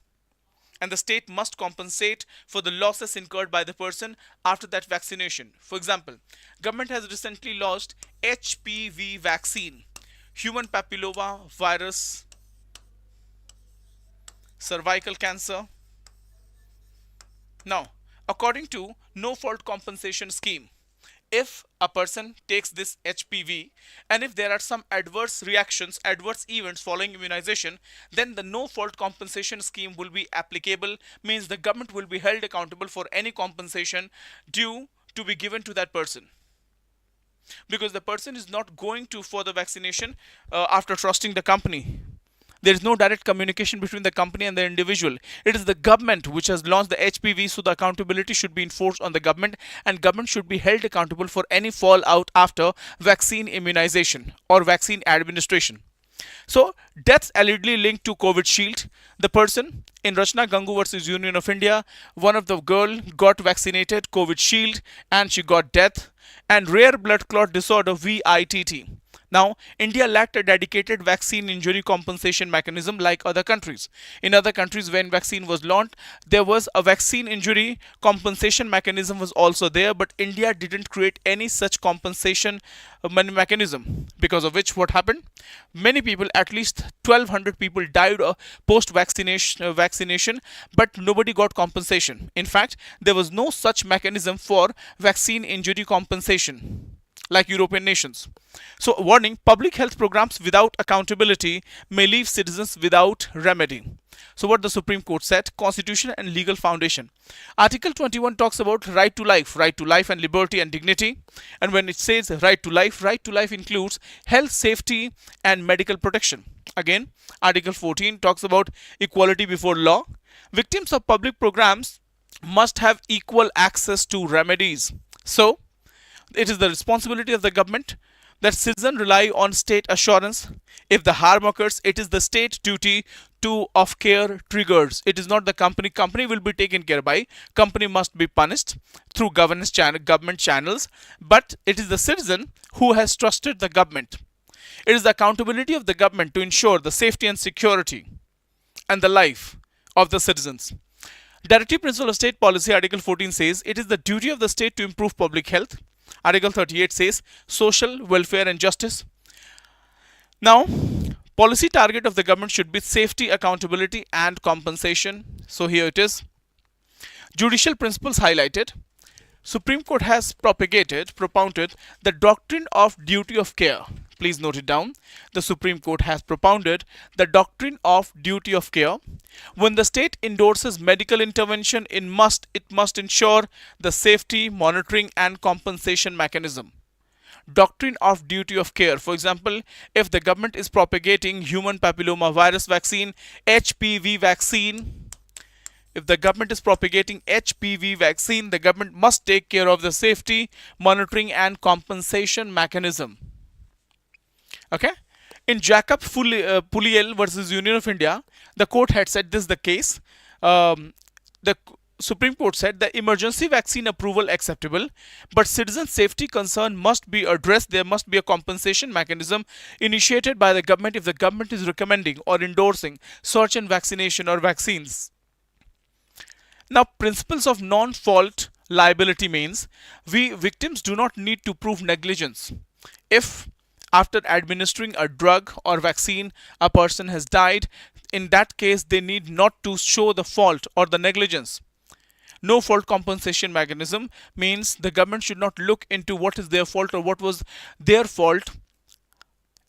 and the state must compensate for the losses incurred by the person after that vaccination. For example, government has recently launched HPV vaccine, human papilloma virus, cervical cancer. Now, according to no fault compensation scheme, if a person takes this HPV and if there are some adverse reactions, adverse events following immunization, then the no fault compensation scheme will be applicable. Means the government will be held accountable for any compensation due to be given to that person, because the person is not going to for the vaccination after trusting the company. There is no direct communication between the company and the individual. It is the government which has launched the HPV, so the accountability should be enforced on the government, and government should be held accountable for any fallout after vaccine immunization or vaccine administration. So, deaths allegedly linked to COVID shield. The person in Rachna Gangu versus Union of India, one of the girl got vaccinated COVID shield and she got death. And rare blood clot disorder VITT. Now, India lacked a dedicated vaccine injury compensation mechanism like other countries. In other countries, when vaccine was launched, there was a vaccine injury compensation mechanism was also there, but India didn't create any such compensation mechanism. Because of which, what happened? Many people, at least 1,200 people, died post vaccination, but nobody got compensation. In fact, there was no such mechanism for vaccine injury compensation like European nations. So, warning, public health programs without accountability may leave citizens without remedy. So, what the Supreme Court said, constitution and legal foundation. Article 21 talks about right to life and liberty and dignity. And when it says right to life includes health, safety and medical protection. Again, Article 14 talks about equality before law. Victims of public programs must have equal access to remedies. So, it is the responsibility of the government that citizens rely on state assurance. If the harm occurs, it is the state duty to of care triggers. It is not the company. Company will be taken care by. Company must be punished through government channels. But it is the citizen who has trusted the government. It is the accountability of the government to ensure the safety and security and the life of the citizens. Directive principle of state policy, Article 14 says it is the duty of the state to improve public health. Article 38 says social welfare and justice. Now, policy target of the government should be safety, accountability and compensation. So here it is. Judicial principles highlighted. Supreme Court has propounded the doctrine of duty of care. Please note it down. The Supreme Court has propounded the doctrine of duty of care. When the state endorses medical intervention, it must ensure the safety, monitoring and compensation mechanism. Doctrine of duty of care. For example, if the government is propagating human papilloma virus vaccine, HPV vaccine, if the government is propagating HPV vaccine, the government must take care of the safety, monitoring and compensation mechanism. Okay. In Jacob Puliel versus Union of India, the court had said this is the case. The Supreme Court said the emergency vaccine approval acceptable, but citizen safety concern must be addressed. There must be a compensation mechanism initiated by the government if the government is recommending or endorsing such an vaccination or vaccines. Now, principles of non-fault liability means victims do not need to prove negligence. If after administering a drug or vaccine a person has died, in that case they need not to show the fault or the negligence. No fault compensation mechanism means the government should not look into what is their fault or what was their fault,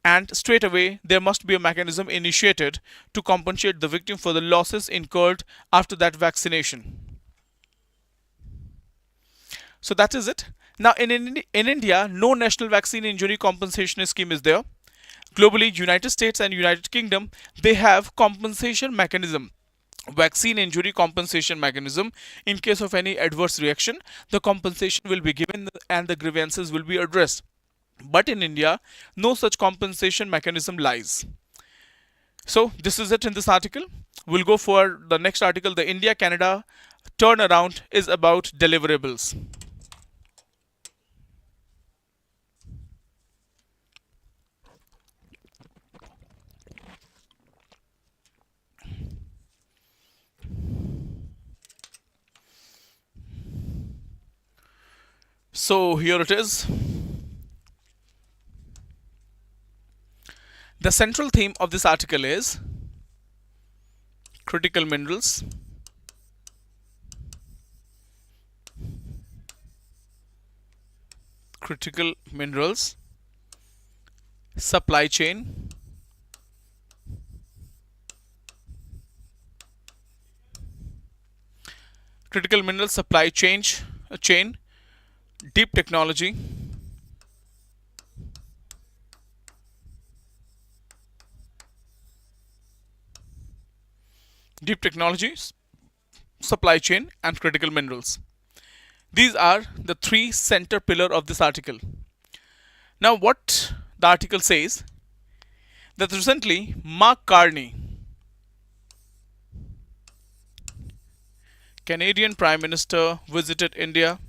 and straight away there must be a mechanism initiated to compensate the victim for the losses incurred after that vaccination. So that is it. Now in India, no national vaccine injury compensation scheme is there. Globally, United States and United Kingdom, they have compensation mechanism, vaccine injury compensation mechanism. In case of any adverse reaction, the compensation will be given and the grievances will be addressed. But in India, no such compensation mechanism lies. So this is it in this article. We'll go for the next article. The India Canada turnaround is about deliverables. So here it is. The central theme of this article is critical minerals, supply chain, critical mineral supply chain, deep technology, supply chain, and critical minerals. These are the three center pillar of this article. Now, what the article says that recently Mark Carney, Canadian Prime Minister, visited India.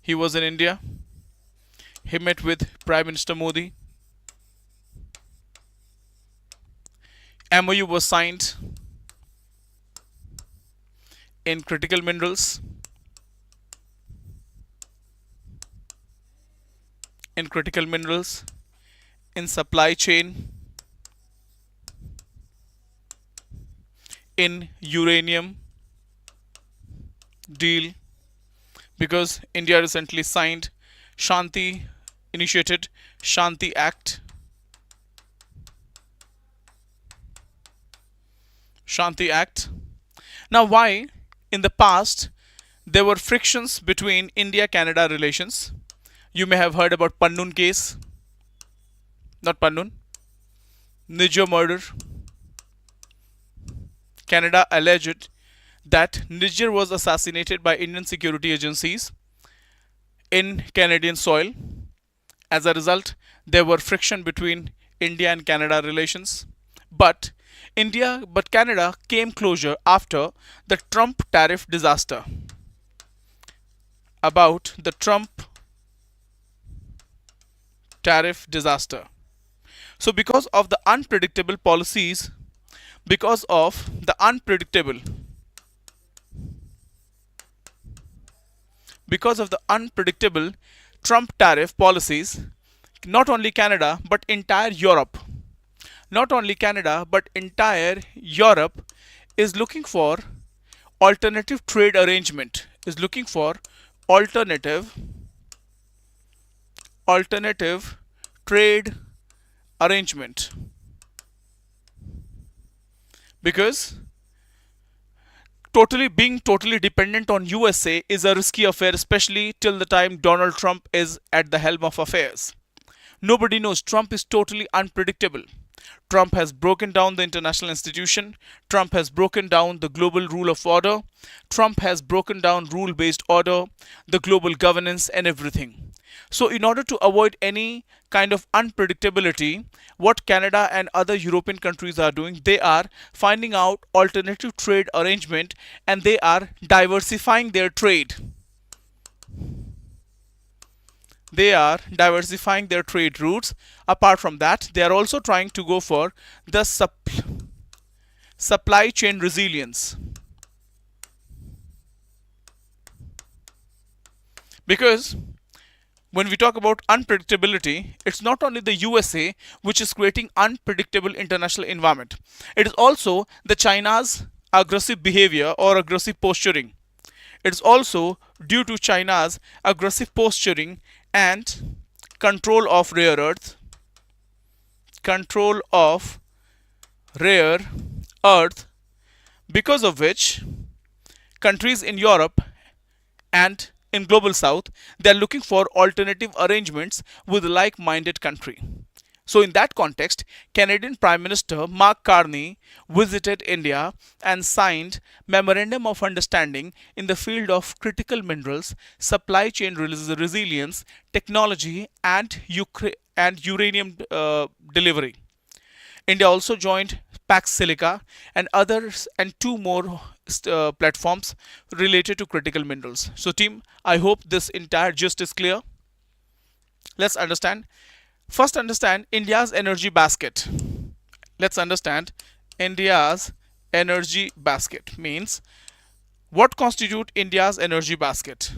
He was in India. He met with Prime Minister Modi. MOU was signed in critical minerals, in supply chain, in uranium deal, because India recently signed initiated Shanti Act. Now, why in the past there were frictions between India-Canada relations? You may have heard about Pannun case, not Pannun, Nijo murder. Canada alleged that Niger was assassinated by Indian security agencies in Canadian soil. As a result, there were friction between India and Canada relations. But Canada came closure after the Trump tariff disaster. About the Trump tariff disaster. So because of the unpredictable policies, because of the unpredictable Trump tariff policies, not only Canada but entire Europe is looking for alternative trade arrangement, alternative trade arrangement, because being totally dependent on USA is a risky affair, especially till the time Donald Trump is at the helm of affairs. Nobody knows. Trump is totally unpredictable. Trump has broken down the international institution. Trump has broken down the global rule of order. Trump has broken down rule-based order, the global governance and everything. So in order to avoid any kind of unpredictability, what Canada and other European countries are doing, they are finding out alternative trade arrangement and they are diversifying their trade. They are diversifying their trade routes. Apart from that, they are also trying to go for the supply chain resilience. Because when we talk about unpredictability, it's not only the USA which is creating unpredictable international environment. It is also the China's aggressive behavior or aggressive posturing. It's also due to China's aggressive posturing and control of rare earth, because of which countries in Europe And in global south, they are looking for alternative arrangements with like-minded country. So in that context, Canadian Prime Minister Mark Carney visited India and signed memorandum of understanding in the field of critical minerals, supply chain resilience, technology, and uranium delivery. India also joined Pax Silica and others and two more platforms related to critical minerals. So team, I hope this entire gist is clear. Let's understand. First understand India's energy basket. Let's understand India's energy basket means what constitute India's energy basket?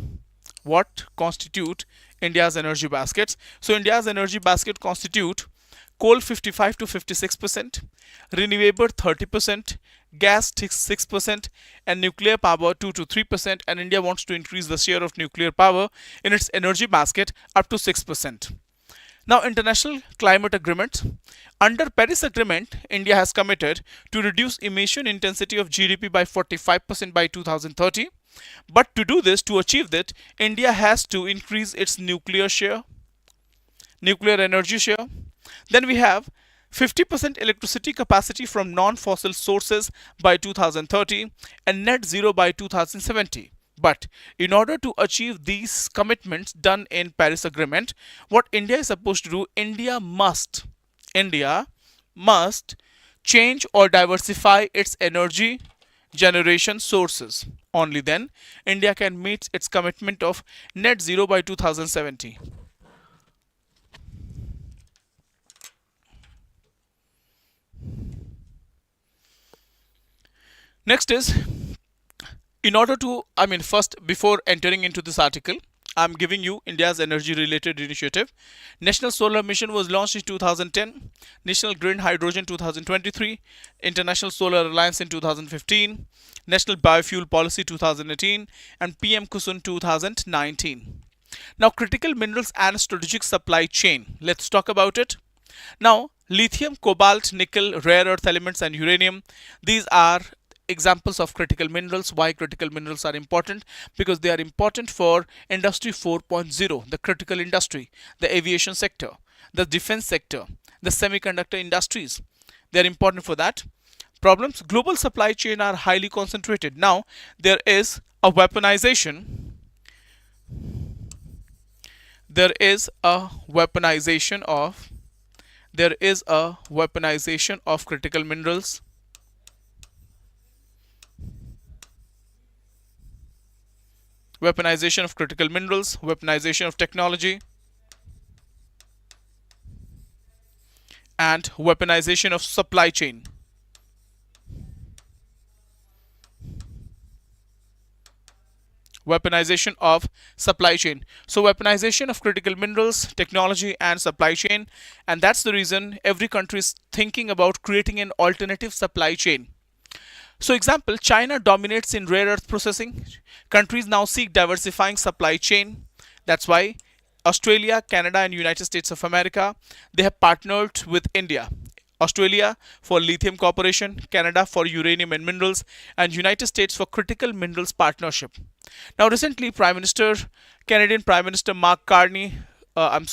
What constitute India's energy baskets? So India's energy basket constitute coal 55 to 56%, renewable 30%, gas 6%, and nuclear power 2 to 3%. And India wants to increase the share of nuclear power in its energy basket up to 6%. Now, international climate agreements. Under Paris Agreement, India has committed to reduce emission intensity of GDP by 45% by 2030. But to do this, to achieve that, India has to increase its nuclear energy share. Then we have 50% electricity capacity from non-fossil sources by 2030 and net zero by 2070. But in order to achieve these commitments done in Paris Agreement, what India is supposed to do, India must change or diversify its energy generation sources. Only then India can meet its commitment of net zero by 2070. Next is, in order to, first, before entering into this article, I'm giving you India's energy related initiative. National Solar Mission was launched in 2010, National Green Hydrogen 2023, International Solar Alliance in 2015, National Biofuel Policy 2018, and PM Kusum 2019. Now, critical minerals and strategic supply chain. Let's talk about it. Now, lithium, cobalt, nickel, rare earth elements, and uranium. These are examples of critical minerals. Why critical minerals are important? Because they are important for industry 4.0, the critical industry, the aviation sector, the defense sector, the semiconductor industries. They are important for that. Problems: global supply chain are highly concentrated. Now there is a weaponization. There is a weaponization of critical minerals. Weaponization of critical minerals, weaponization of technology, and weaponization of supply chain. Weaponization of supply chain. So weaponization of critical minerals, technology, and supply chain. And that's the reason every country is thinking about creating an alternative supply chain. So example, China dominates in rare earth processing. Countries now seek diversifying supply chain. That's why Australia, Canada, and United States of America, they have partnered with India. Australia for lithium corporation, Canada for uranium and minerals, and United States for critical minerals partnership. Now recently, Canadian Prime Minister Mark Carney, Mark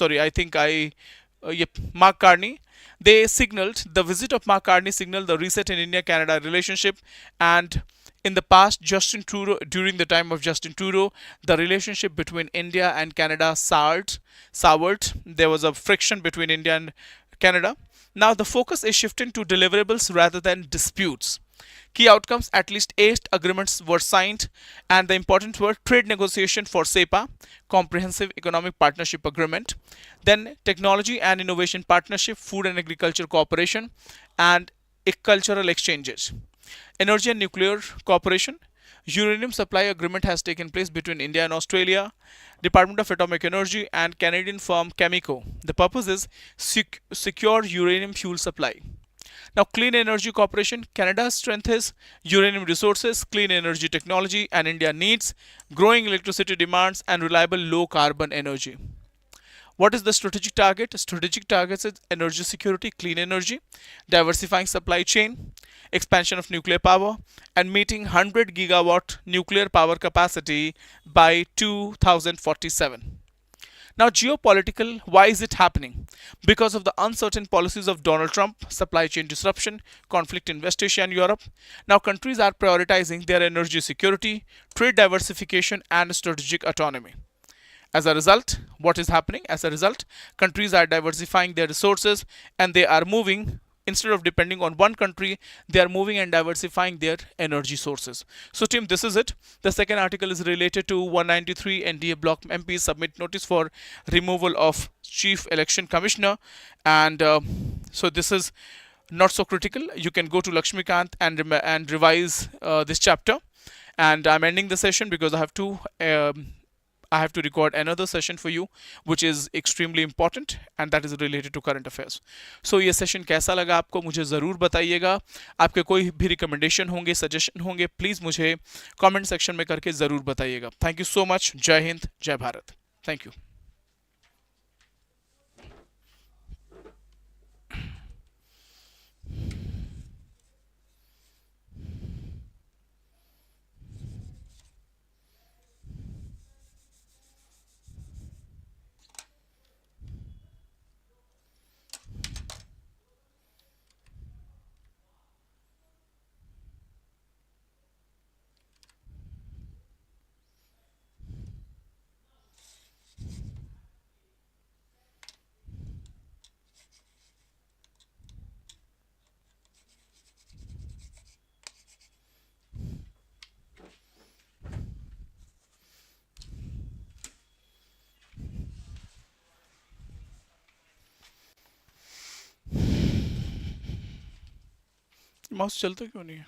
Carney, the visit of Mark Carney signaled the reset in India-Canada relationship. And in the past, during the time of Justin Trudeau, the relationship between India and Canada soured. There was a friction between India and Canada. Now the focus is shifting to deliverables rather than disputes. Key outcomes: at least 8 agreements were signed, and the important were trade negotiation for CEPA, Comprehensive Economic Partnership Agreement, then technology and innovation partnership, food and agriculture cooperation, and cultural exchanges. Energy and nuclear cooperation. Uranium supply agreement has taken place between India and Australia, Department of Atomic Energy, and Canadian firm Cameco. The purpose is secure uranium fuel supply. Now, clean energy cooperation. Canada's strength is uranium resources, clean energy technology, and India needs growing electricity demands and reliable low carbon energy. What is the strategic target? Strategic targets is energy security, clean energy, diversifying supply chain, expansion of nuclear power, and meeting 100 gigawatt nuclear power capacity by 2047. Now, geopolitical, why is it happening? Because of the uncertain policies of Donald Trump, supply chain disruption, conflict in West Asia and Europe. Now, countries are prioritizing their energy security, trade diversification, and strategic autonomy. As a result, what is happening? As a result, countries are diversifying their resources and they are moving, instead of depending on one country, they are moving and diversifying their energy sources. So team, this is it. The second article is related to 193 NDA bloc MPs submit notice for removal of chief election commissioner, and so this is not so critical. You can go to Lakshmikant and revise this chapter. And I'm ending the session because I have to record another session for you, which is extremely important and that is related to current affairs. So ये session कैसा लगा आपको मुझे ज़रूर बताइएगा. आपके कोई भी रिकमेंडेशन होंगे, सजेशन होंगे, प्लीज़ मुझे कमेंट सेक्शन में करके ज़रूर बताइएगा. Thank you so much. जय हिंद, जय भारत. Thank you. माउस चलता क्यों नहीं है?